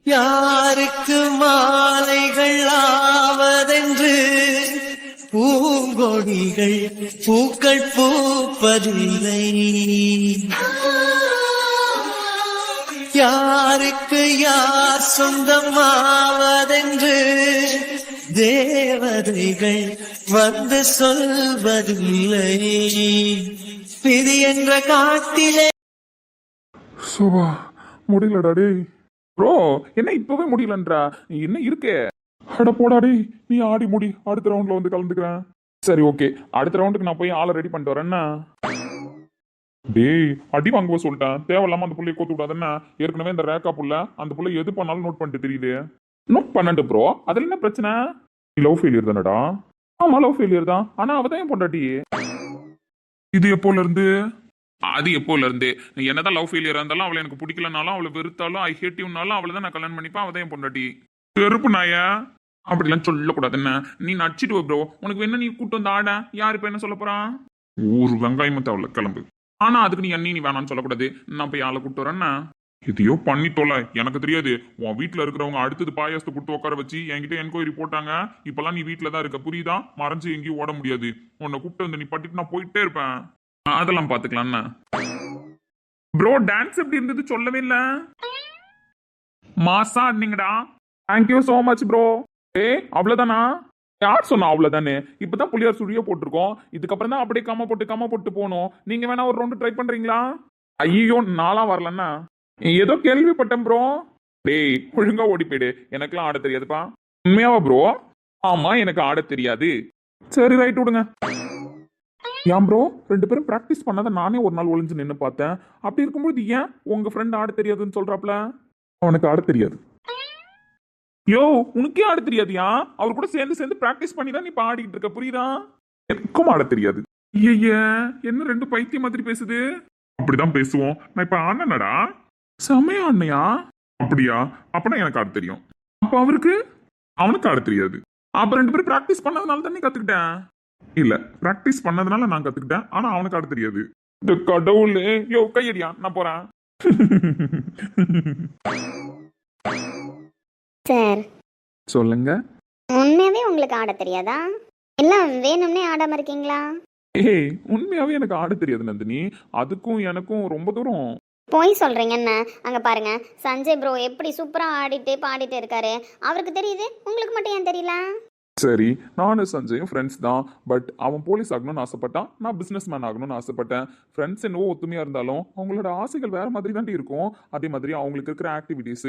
யாருக்கு மாலைகள் ஆவதென்று பூங்கொடிகள் பூக்கள் பூப்பதில்லை. யாருக்கு யார் சொந்தமாவதென்று தேவதைகள் வந்து சொல்வதில்லை. விதி என்ற காட்டிலே சோபா முடியலடா டேய். ப்ரோ என்ன இப்பவே முடியலன்றா என்ன இருக்கே? அட போடா டேய், நீ ஆடி முடி, அடுத்த ரவுண்ட்ல வந்து கலந்துக்கிறேன். சரி ஓகே, அடுத்த ரவுண்டுக்கு நான் போய் ஆளை ரெடி பண்ணிட்டு வரேன்னா. டேய் அடி வாங்குவ சொல்லிட்டேன், தேவையில்லாம அந்த புள்ளைய கோத்து விடாதுன்னா. ஏற்கனவே இந்த ரேக்கா புள்ள அந்த புள்ள எது பண்ணாலும் நோட் பண்ணிட்டு தெரியுது. நோட் பண்ணட்டு ப்ரோ, அதுல என்ன பிரச்சனை? லவ் ஃபெயிலியர் தானடா? ஆமா லவ் ஃபெயிலியர் தான், ஆனா அவதான் என் பொண்டாட்டி. இது எப்போல இருந்து? அது எப்போல இருந்து நீ என்னதான் லவ் ஃபெயிலியர் இருந்தாலும் அவளை எனக்கு பிடிக்கலனாலும் அவளை வெறுத்தாலும் ஐ ஹேட் யூனாலும் அவளை தான் நான் கல்யாணம் பண்ணிப்பேன். அவதான் என் பொண்டாட்டி. செருப்பு நாயா அப்படிலாம் சொல்லக்கூடாது. என்ன நீ நடிச்சிட்டு ப்ரோ, உனக்கு வேணா நீ கூட்டு வந்து ஆட. யாரு இப்ப என்ன சொல்ல போறான்? ஒரு வெங்காயமத்தை அவளை கிளம்பு. ஆனா அதுக்கு நீ வேணாம்னு சொல்லக்கூடாது. நான் போய் ஆளை கூட்டு வரேன்னா இதையோ பண்ணிட்டோல, எனக்கு தெரியாது. உன் வீட்டுல இருக்கிறவங்க அடுத்தது பாயாசத்தை கொடுத்து உட்கார வச்சு என்கிட்ட என்கொயரி போட்டாங்க. இப்பெல்லாம் நீ வீட்டுல தான் இருக்க, புரியுதா? மறைஞ்சு எங்கேயும் ஓட முடியாது. உன்னை கூப்பிட்டு வந்து நீ பட்டிட்டு நான் போயிட்டே இருப்பேன். அதெல்லாம் பாத்துக்கலாம். ப்ரோ டான்ஸ் எப்படி இருந்தது சொல்லவே இல்ல. மாசா ஆடினீங்கடா. Thank you so much bro. அவ்வளவுதானா? யார் சொன்னா அவ்வளவுதானே? இப்பதான் புளியார் சுழிய போட்டிருக்கோம். இதுக்கப்புறம் தான் அப்படியே கம்ம போட்டு போகணும். நீங்க வேணா ஒரு ரவுண்டு ட்ரை பண்றீங்களா? ஐயோ நாளா வரலன்னா ஏதோ கேள்விப்பட்டேன் ப்ரோ. டேய் ஒழுங்கா ஓடி போயிடு, எனக்குலாம் ஆட தெரியாதுப்பா. உண்மையாவா ப்ரோ? ஆமா எனக்கு ஆட தெரியாது. சரி ரைட் விடுங்க. ஏன் ப்ரோ ரெண்டு பேரும் பிராக்டிஸ் பண்ணாத நானே ஒரு நாள் ஒளிஞ்சு நின்று பார்த்தேன். அப்படி இருக்கும்போது ஏன் உங்க ஃப்ரெண்ட் ஆட தெரியாதுன்னு சொல்றாப்ல? அவனுக்கு ஆட தெரியாது. யோ உனக்கே ஆட தெரியாதியா? அவர் கூட சேர்ந்து பிராக்டிஸ் பண்ணி தான் நீ பாடிக்கிட்டு இருக்க, புரியுதா? எனக்கும் ஆட தெரியாது. ஐயா என்ன ரெண்டு பைத்தியம் மாதிரி பேசுது? அப்படிதான் பேசுவோம். நான் இப்ப ஆனடா செமையா ஆனையா? அப்படியா? அப்பனா எனக்கு ஆட தெரியும். அப்ப அவனுக்கு ஆட தெரியாது. அப்ப ரெண்டு பேரும் பிராக்டிஸ் பண்ணதுனால தான் நீ கத்துக்கிட்டேன். இல்ல பிராக்டிஸ் பண்ணதுனால நான் கத்துக்கிட்டேன், ஆனா அவனுக்கு ஆட தெரியாது. இந்த கடவுளே, யோ கையடியா, நான் போறேன். சார் சொல்லுங்க. உண்மையாவே உங்களுக்கு ஆட தெரியாதா? இல்ல வேணும்னே ஆடாம இருக்கீங்களா? ஏய் உண்மையாவே எனக்கு ஆட தெரியாது நந்தினி. அதுக்கும் எனக்கும் ரொம்ப தூரம். போய் சொல்றீங்க என்ன? அங்க பாருங்க, சஞ்சய் ப்ரோ எப்படி சூப்பரா ஆடிட்டு பாடிட்டு இருக்காரு. அவருக்கு தெரியுது, உங்களுக்கு மட்டும் ஏன் தெரியல? சரி நானும் சஞ்சயும் ஃப்ரெண்ட்ஸ் தான். பட் அவன் போலீஸ் ஆகணும்னு ஆசைப்பட்டான், நான் பிசினஸ் மேன் ஆகணும்னு ஆசைப்பட்டேன். ஃப்ரெண்ட்ஸ் என்னவோ ஒத்துமையா இருந்தாலும் அவங்களோட ஆசைகள் வேற மாதிரி தான் இருக்கும். அதே மாதிரி அவங்களுக்கு இருக்கிற ஆக்டிவிட்டீஸ்,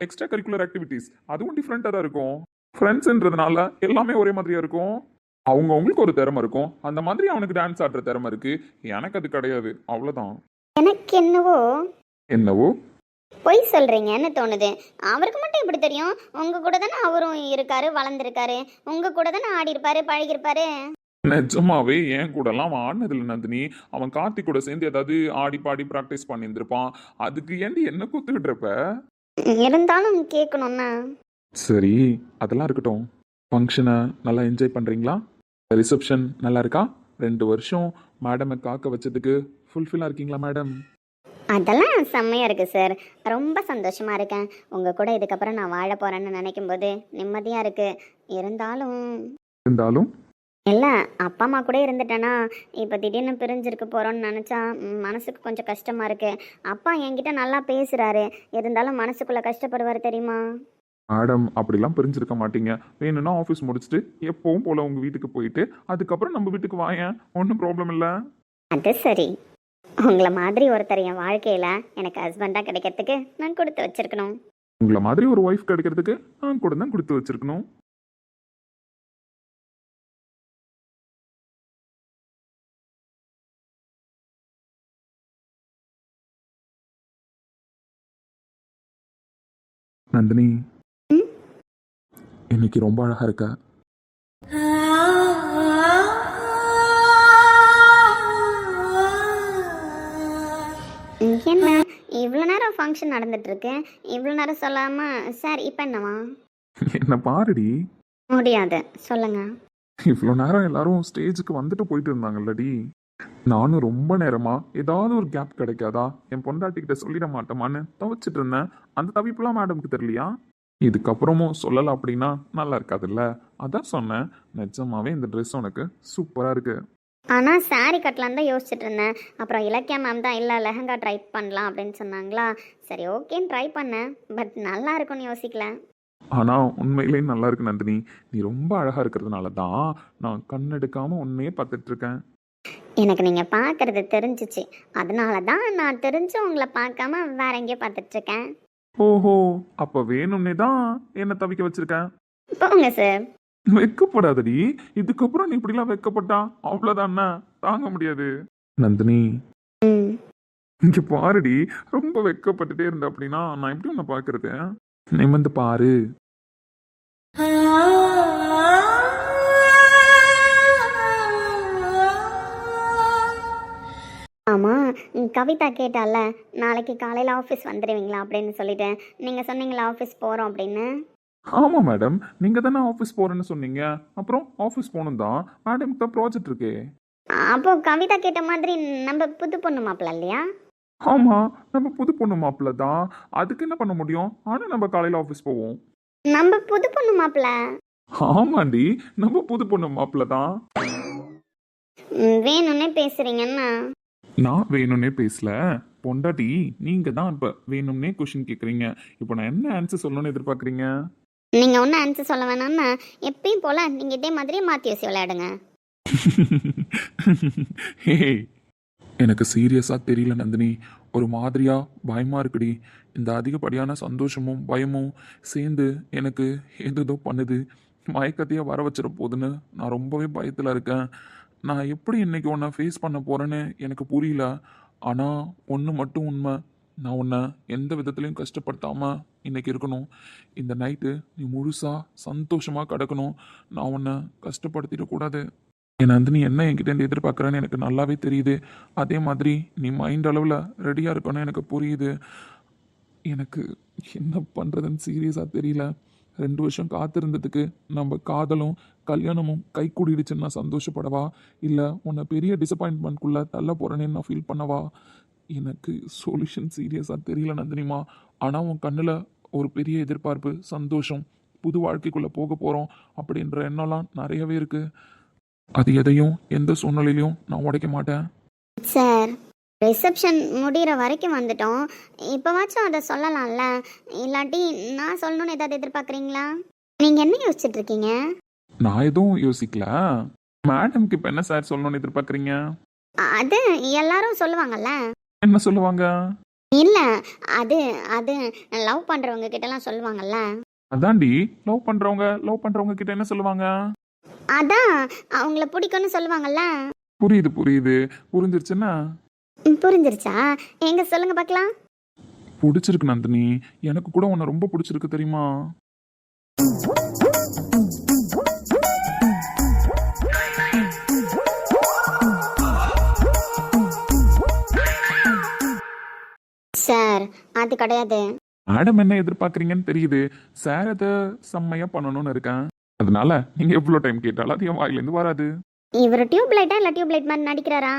எக்ஸ்ட்ரா கரிக்குலர் ஆக்டிவிட்டீஸ் அதுவும் டிஃப்ரெண்டா தான் இருக்கும். ஃப்ரெண்ட்ஸ்ன்றதுனால எல்லாமே ஒரே மாதிரியா இருக்கும். அவங்களுக்கு ஒரு திறமை இருக்கும். அந்த மாதிரி அவனுக்கு டான்ஸ் ஆடுற திறமை இருக்கு, எனக்கு அது கிடையாது. அவ்வளவுதான். எனக்கு என்னவோ பொய் சொல்றீங்கன்னு தோணுது. அவருக்கு மட்டும் எப்படி தெரியும்? உங்க கூட தானே அவரும் இருக்காரு, வளர்ந்துருக்காரு. உங்க கூட தானே ஆடி இருப்பாரு, பழகிருப்பாரு. நிஜமாவே என் கூட எல்லாம் அவன் ஆடினதில்ல நந்தினி. அவன் கார்த்தி கூட சேர்ந்து ஏதாவது ஆடி பாடி பிராக்டிஸ் பண்ணியிருந்திருப்பான். அதுக்கு ஏண்டி என்ன கூத்துக்கிட்டு இருந்தாலும் கேட்கணும்னா. சரி அதெல்லாம் இருக்கட்டும். ஃபங்க்ஷனை நல்லா என்ஜாய் பண்றீங்களா? ரிசப்ஷன் நல்லா இருக்கா? 2 வருஷம் மேடமை காக்க வச்சதுக்கு ஃபுல்ஃபில்லாக இருக்கீங்களா மேடம்? அதெல்லாம் செம்மையா இருக்கு சார். ரொம்ப சந்தோஷமா இருக்கேன். உங்க கூட இதுக்கப்புறம் நான் வாழ போறேன்னு நினைக்கும் போது நிம்மதியா இருக்கு. இருந்தாலும் இல்ல, அப்பா அம்மா கூட இருந்துட்டேன்னா இப்போ திடீர்னு பிரிஞ்சிருக்க போறோம்னு நினைச்சா மனசுக்கு கொஞ்சம் கஷ்டமா இருக்கு. அப்பா என்கிட்ட நல்லா பேசுறாரு, இருந்தாலும் மனசுக்குள்ள கஷ்டப்படுவார் தெரியுமா? மேடம் அப்படிலாம் பிரிஞ்சிருக்க மாட்டீங்க. வேணும்னா ஆஃபீஸ் முடிச்சுட்டு எப்பவும் போல உங்க வீட்டுக்கு போயிட்டு அதுக்கப்புறம் நம்ம வீட்டுக்கு வாயேன், ஒன்றும் ப்ராப்ளம் இல்லை. அது சரி. உங்களை மாதிரி ஒருத்தர் என் வாழ்க்கையில எனக்கு ஹஸ்பண்டா கிடைக்கிறதுக்கு நான் கொடுத்து வச்சிருக்கணும். உங்களை மாதிரி ஒரு ஒய்ஃப் கிடைக்கிறதுக்கு நான் கூட தான் கொடுத்து வச்சிருக்கணும். நந்தினி இன்னைக்கு ரொம்ப அழகா இருக்க. என்ன இவ்வளோ நேரம் ஃபங்க்ஷன் நடந்துட்டு இருக்கு, இவ்வளோ நேரம் சொல்லாம சார் இப்போ என்னவா? என்ன பாருடி. முடியாது, சொல்லுங்க. இவ்வளோ நேரம் எல்லாரும் ஸ்டேஜுக்கு வந்துட்டு போயிட்டு இருந்தாங்கல்லடி. நானும் ரொம்ப நேரமா ஏதாவது ஒரு கேப் கிடைக்காதா என் பொண்டாட்டிக்கிட்ட சொல்லிட மாட்டோமான்னு தவிச்சிட்டு இருந்தேன். அந்த தவிப்புலாம் மேடம்க்கு தெரியலையா? இதுக்கப்புறமும் சொல்லல அப்படின்னா நல்லா இருக்காதுல்ல. அதான் சொன்னேன். நிஜமாவே இந்த ட்ரெஸ் உனக்கு சூப்பரா இருக்கு. ஆனால் saree கட்டலான்னு தான் யோசிச்சுட்டு இருந்தேன். அப்புறம் இலக்கியா மேம் தான் இல்லை லெஹங்கா ட்ரை பண்ணலாம் அப்படின்னு சொன்னாங்களா, சரி ஓகேன்னு ட்ரை பண்ணேன். பட் நல்லா இருக்கும்னு யோசிக்கல. ஆனா உண்மையிலேயே நல்லா இருக்கு நந்தினி. நீ ரொம்ப அழகா இருக்கிறதுனால தான் நான் கண்ணெடுக்காம உன்னையே பார்த்துட்டு இருக்கேன். எனக்கு நீங்கள் பார்க்குறது தெரிஞ்சிச்சு. அதனால தான் நான் தெரிஞ்சு உங்களை பார்க்காம வேற எங்கேயோ பார்த்துட்ருக்கேன். ஓஹோ, அப்ப வேணும்னே தான் என்ன தவிக்க வச்சிருக்கேன். போங்க சார். வெக்கப்படாதடி. இதுக்கப்புறம் நீ இப்படிலாம் வெக்கப்பட்டா அவ்வளவுதானே, தாங்க முடியாது. நந்தினி, ம். இங்க பாருடி. ரொம்ப வெக்கப்பட்டுட்டே இருந்த அப்படின்னா நான் எப்படி உன்னை பாக்குறது? நிமிர்ந்து பாரு. ஆமாம், கவிதா கேட்டால நாளைக்கு காலையில் ஆஃபீஸ் வந்துடுவீங்களா அப்படின்னு சொல்லிட்டேன். நீங்கள் சொன்னீங்களா ஆஃபீஸ் போகிறோம் அப்படின்னு. ஆமா மேடம், நீங்க தானே ஆபீஸ் போறேன்னு சொன்னீங்க. அப்புறம் ஆபீஸ் போகணும் தான். மேடம்க்கு தான் ப்ராஜெக்ட் இருக்கே. அப்போ கவிதா கேட்ட மாதிரி நம்ம புது பொண்ணு மாப்பிள்ள இல்லையா? ஆமா, நம்ம புது பொண்ணு மாப்பிள்ள தான். அதுக்கு என்ன பண்ண முடியும்? ஆனா நம்ம காலையில ஆபீஸ் போவோம். நம்ம புது பொண்ணு மாப்பிள்ள. ஆமாண்டி, நம்ம புது பொண்ணு மாப்பிள்ள தான். வேணும்னே பேசுறீங்கன்னா. நான் வேணும்னே பேசல. பொண்டாட்டி நீங்க தான் இப்ப வேணும்னே கொஸ்டின் கேக்குறீங்க. இப்போ நான் என்ன ஆன்சர் சொல்லணும்னு எதிர்பார்க்கறீங்க? நீங்கள் ஒன்றும் ஆன்சர் சொல்ல வேணாம்னா எப்பயும் போல் நீங்கள் இதே மாதிரியே மாற்றி யோசி விளையாடுங்க. ஹேய், எனக்கு சீரியஸா தெரியல நந்தினி. ஒரு மாதிரியா பயமா இருக்குடி. இந்த அதிகப்படியான சந்தோஷமும் பயமும் சேர்ந்து எனக்கு ஏதோ பண்ணுது. மயக்கத்தையே வர வச்சிட போகுதுன்னு நான் ரொம்பவே பயத்துல இருக்கேன். நான் எப்படி இன்னைக்கு உன்னை ஃபேஸ் பண்ண போறேன்னு எனக்கு புரியல. ஆனா ஒன்று மட்டும் உண்மை. நான் உன்னை எந்த விதத்துலையும் கஷ்டப்படுத்தாம இன்னைக்கு இருக்கணும். இந்த நைட்டு நீ முழுசா சந்தோஷமா கிடக்கணும். நான் உன்னை கஷ்டப்படுத்திடக்கூடாது. என் நந்தினி என்ன என்கிட்ட எதிர்பார்க்குறேன்னு எனக்கு நல்லாவே தெரியுது. அதே மாதிரி நீ மைண்ட் அளவில் ரெடியாக இருக்கணும் எனக்கு புரியுது. எனக்கு என்ன பண்ணுறதுன்னு சீரியஸாக தெரியல. 2 வருஷம் காத்திருந்ததுக்கு நம்ம காதலும் கல்யாணமும் கை கூடிடுச்சுன்னு நான் சந்தோஷப்படவா, இல்லை உன்னை பெரிய டிசப்பாயின்மெண்ட்குள்ளே தள்ள போகிறேன்னு நான் ஃபீல் பண்ணவா? எனக்கு சொல்யூஷன் சீரியஸாக தெரியல நந்தினிமா. ஆனால் உன் கண்ணில் ஒரு பெரிய எதிர்பார்ப்பு, சந்தோஷம், புது வாழ்க்கைக்குள்ளே போக போகிறோம் அப்படின்ற எண்ணம்லாம் நிறையவே இருக்குது. அது எதையும் எந்த சூழ்நிலையிலையும் நான் உடைக்க மாட்டேன். சார், ரிசப்ஷன் முடிகிற வரைக்கும் வந்துட்டோம். இப்போவாச்சும் அதை சொல்லலாம்ல. இல்லாட்டி நான் சொல்லணும்னு ஏதாவது எதிர்பார்க்குறீங்களா? நீங்கள் என்ன யோசிச்சுட்டு இருக்கீங்க? நான் எதுவும் யோசிக்கல. மேடம்க்கு இப்போ என்ன சார் சொல்லணும்னு எதிர்பார்க்குறீங்க? அது எல்லாரும் சொல்லுவாங்கல்ல. என்ன சொல்லுவாங்க? இல்லை, அது அது லவ் பண்ணுறவங்க கிட்டலாம் சொல்லுவாங்கல்ல. அதாண்டி, லவ் பண்ணுறவங்க கிட்ட என்ன சொல்லுவாங்க? அதான் அவங்கள பிடிக்கும்னு சொல்லுவாங்கல்ல. புரியுது புரியுது, புரிஞ்சிருச்சுன்னா? புரிஞ்சிருச்சா? எங்க சொல்லுங்க பார்க்கலாம். பிடிச்சிருக்கு நந்தினி. எனக்கு கூட உன்னை ரொம்ப பிடிச்சிருக்கு தெரியுமா? சார், அது கிடையாது. மேடம் என்ன எதிர்பார்க்குறீங்கன்னு தெரியுது. சார் அதை செம்மையா பண்ணணும்னு இருக்கேன். அதனால நீங்க எவ்வளோ டைம் கேட்டாலும் அது என் வாயிலேருந்து வராது. இவர் டியூப் லைட்டா இல்லை டியூப் லைட் மாதிரி நடிக்கிறாரா?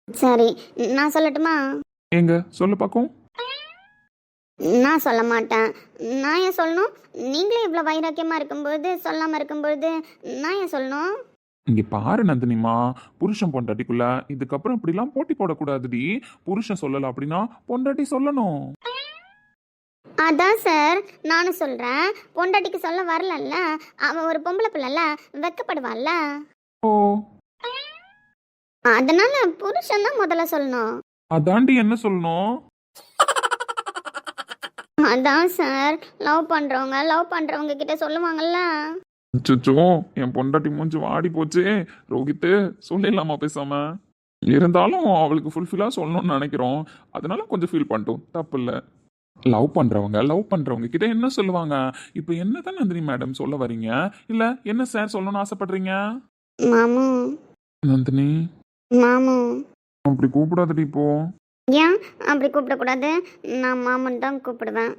சரி, நான் சொல்லட்டுமா? ஏங்க சொல்ல பார்க்கும். நான் சொல்ல மாட்டேன். நான் ஏன் சொல்லணும்? நீங்களே இவ்வளோ வைராக்கியமாக இருக்கும்போது சொல்லாமல் இருக்கும்போது நான் ஏன் சொல்லணும்? இங்க பாரு நந்தினிமா, புருஷன் பொண்டாட்டிக்குள்ள இதுக்கப்புறம் இப்படிலாம் போட்டி போடக்கூடாதுடி. புருஷன் சொல்லல அப்படின்னா பொண்டாட்டி சொல்லணும். அதான் சார் நானும் சொல்கிறேன். பொண்டாட்டிக்கு சொல்ல வரலல்ல. அவன் ஒரு பொம்பளை பிள்ளைல வெக்கப்படுவாள்ல. ஓ, அதனால புருஷன் தான் முதல்ல சொல்லணும். அதாண்டி என்ன சொல்லணும்? அதான் சார், லவ் பண்ணுறவங்க கிட்ட சொல்லுவாங்கல்ல. அச்சச்சோ, என் பொண்டாட்டி மூஞ்சி வாடி போச்சே. ரோஹித்து, சொல்லிடலாமா பேசாம? இருந்தாலும் அவளுக்கு ஃபுல்ஃபில்லாக சொல்லணும்னு நினைக்கிறோம். அதனால கொஞ்சம் ஃபீல் பண்ணிட்டோம், தப்பு இல்லை. லவ் பண்றவங்க கிட்ட என்ன சொல்லுவாங்க? இப்போ என்ன தான் நந்தினி மேடம் சொல்ல வரீங்க? இல்ல என்ன சார் சொல்லணும்னு ஆசைப்படுறீங்க? மாமு. நந்தினி, மாமு. அப்படி கூப்பிடாதடி இப்போ. ஏன் அப்படி கூப்பிடக்கூடாது? நான் மாமன் தான் கூப்பிடுவேன்.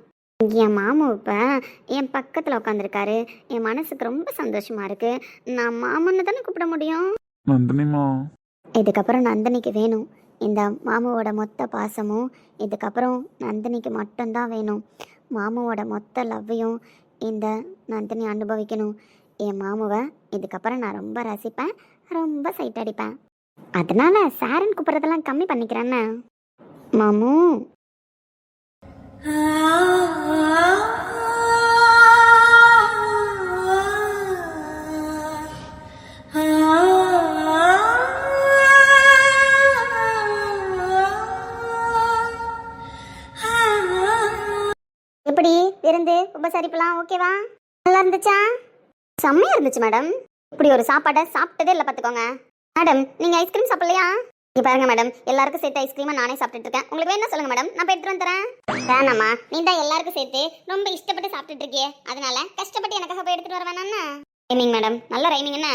என் மாமு இப்போ என் பக்கத்தில் உட்காந்துருக்காரு. என் மனசுக்கு ரொம்ப சந்தோஷமா இருக்கு. நான் மாமன்னு தானே கூப்பிட முடியும். நந்தினிமா, இதுக்கப்புறம் நந்தினிக்கு வேணும் இந்த மாமுவோட மொத்த பாசமும். இதுக்கப்புறம் நந்தினிக்கு மட்டும்தான் வேணும். மாமுவோட மொத்த லவ்வையும் இந்த நந்தினி அனுபவிக்கணும். என் மாமுவை இதுக்கப்புறம் நான் ரொம்ப ரசிப்பேன், ரொம்ப சைட் அடிப்பேன். அதனால சாரன் கூப்பிட்றதெல்லாம் கம்மி பண்ணிக்கிறேன்னு. மாமு எப்படி விருந்து உபசரிப்புலாம் ஓகேவா? நல்லா இருந்துச்சா? செம்மையா இருந்துச்சு மேடம். இப்படி ஒரு சாப்பாடை சாப்பிட்டதே இல்லை பார்த்துக்கோங்க. மேடம் நீங்கள் ஐஸ்கிரீம் சாப்பிடலையா? இங்கே பாருங்க மேடம், எல்லாருக்கும் சேர்த்து ஐஸ்கிரீமை நானே சாப்பிட்டுட்டு இருக்கேன். உங்களுக்கு வேணா சொல்லுங்க மேடம், நான் போய் எடுத்துட்டு வந்துறேன். வேணாம்மா, நீ தான் எல்லாருக்கும் சேர்த்து ரொம்ப இஷ்டப்பட்டு சாப்பிட்டுட்டு இருக்கியே, அதனால கஷ்டப்பட்டு எனக்காக போய் எடுத்துட்டு வர வேணாம்னா? ரைமிங் மேடம், நல்ல ரைமிங் என்ன?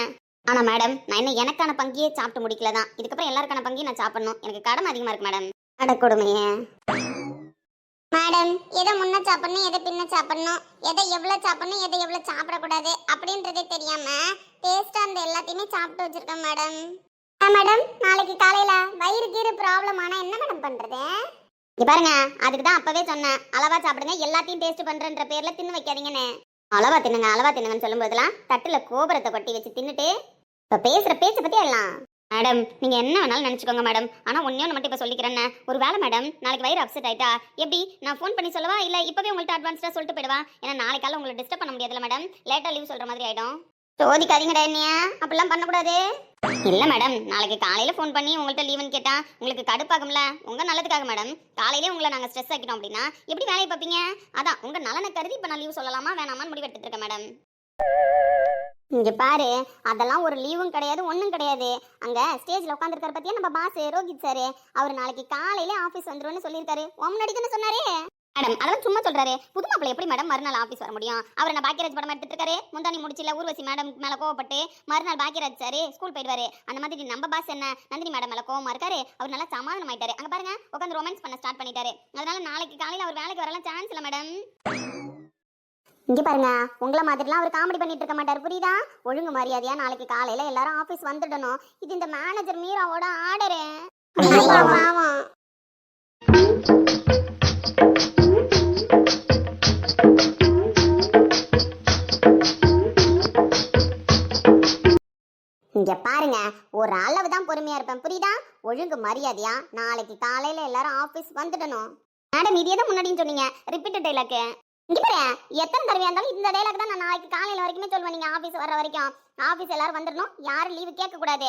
ஆனா மேடம், நான் என்ன எனக்கான பங்கியே சாப்பிட்டு முடிக்கல தான். இதுக்கப்புறம் எல்லாருக்கான பங்கியும் நான் சாப்பிடணும். எனக்கு கடமை அதிகமாக இருக்கு மேடம். அடக்கொடுமையே மேடம், எதை முன்ன சாப்பிடணும், எதை பின்ன சாப்பிடணும், எதை எவ்வளோ சாப்பிடணும், எதை எவ்வளோ சாப்பிடக்கூடாது அப்படின்றதே தெரியாம டேஸ்டா அந்த எல்லாத்தையுமே சாப்பிட்டு வச்சிருக்கேன் மேடம். மேடம், நாளைக்கு காலையில வயிறு கீறு ப்ராப்ளம் ஆனா என்ன மேடம் பண்றது? இங்க பாருங்க, அதுக்கு தான் அப்பவே சொன்னேன், அளவா சாப்பிடுங்க, எல்லாத்தையும் டேஸ்ட் பண்றன்ற பேர்ல தின்னு வைக்காதீங்கன்னு. அளவா தின்னுங்கன்னு சொல்லும் போதெல்லாம் தட்டுல கோபுரத்தை கொட்டி வச்சு தின்னுட்டு இப்ப பேசுற பேச்சை பத்தி எல்லாம். மேடம், நீங்க என்ன வேணாலும் நினைச்சுக்கோங்க மேடம், ஆனா ஒன்னே மட்டும் இப்ப சொல்லிக்கிறேன். ஒரு வேலை மேடம், நாளைக்கு வயிறு அப்செட் ஆயிட்டா எப்படி நான் ஃபோன் பண்ணி சொல்லவா, இல்ல இப்பவே உங்கள்ட்ட அட்வான்ஸ்டா சொல்லிட்டு போயிடுவா? ஏன்னா நாளைக்கு காலையில உங்களை டிஸ்டர்ப் பண்ண முடியாதுல்ல மேடம், லேட்டா லீவ் சொல்ற மாதிரி ஆயிடும். சோதிக்காதீங்கடா என்னையா, அப்படிலாம் பண்ணக்கூடாது. இல்ல மேடம், நாளைக்கு காலையில ஃபோன் பண்ணி உங்கள்ட்ட லீவுன்னு கேட்டா உங்களுக்கு கடுப்பாகும்ல. உங்க நல்லதுக்காக மேடம், காலையிலே உங்களை நாங்க ஸ்ட்ரெஸ் ஆக்கிட்டோம் அப்படின்னா எப்படி வேலையை பார்ப்பீங்க? அதான் உங்க நலனை கருதி இப்ப நான் லீவ் சொல்லலாமா வேணாமான்னு முடிவு எடுத்துட்டு இருக்கேன் மேடம். இங்க பாரு, அதெல்லாம் ஒரு லீவும் கிடையாது, ஒன்றும் கிடையாது. அங்க ஸ்டேஜ்ல உட்காந்துருக்காரு பத்தியா நம்ம பாஸ் ரோஹித் சார், அவர் நாளைக்கு காலையில ஆபீஸ் வந்துருன்னு சொல்லியிருக்காரு. முன்னாடி தானே சொன்னாரு மேடம், அதெல்லாம் சும்மா சொல்றாரு. புது மாப்பிள்ளை எப்படி மேடம் மறுநாள் ஆபீஸ் வர முடியும்? அவர் நான் பாக்கியராஜ் படம் எடுத்துட்டு இருக்காரு. முந்தானி முடிச்சில ஊர்வசி மேடம் மேல கோவப்பட்டு மறுநாள் பாக்கியராஜ் சார் ஸ்கூல் போயிடுவாரு. அந்த மாதிரி நம்ம பாஸ் என்ன நந்தினி மேடம் மேல கோவமா இருக்காரு. அவர் நல்லா சமாதானம் ஆயிட்டாரு. அங்க பாருங்க, உட்காந்து ரொமான்ஸ் பண்ண ஸ்டார்ட் பண்ணிட்டாரு. அதனால நாளைக்கு காலையில அவர் வேலைக்கு வரலாம் சான்ஸ் இல்ல மேடம். இங்க பாருங்க, உங்களை மாதிரிலாம் அவர் காமெடி பண்ணிட்டு இருக்க மாட்டார், புரியுதா? ஒழுங்கு மரியாதையா நாளைக்கு காலையில எல்லாரும் ஆபீஸ் வந்துடணும். இது இந்த மேனேஜர் மீராவோட ஆர்டரு. இங்க பாருங்க, ஒரு அளவு தான் பொறுமையா இருப்பேன், புரியுதா? ஒழுங்கு மரியாதையா நாளைக்கு காலையில எல்லாரும் ஆபீஸ் வந்துடணும். மேடம், இதே தான் முன்னாடியும் சொன்னீங்க, ரிப்பீட் டைலாக். இங்க பாரு, எத்தனை தடவையா இருந்தாலும் இந்த டைலாக் தான் நான் நாளைக்கு காலையில வரைக்குமே சொல்லுவேன். நீங்க ஆபீஸ் வர்ற வரைக்கும் ஆபீஸ் எல்லாரும் வந்துடணும், யாரும் லீவு கேட்க கூடாது.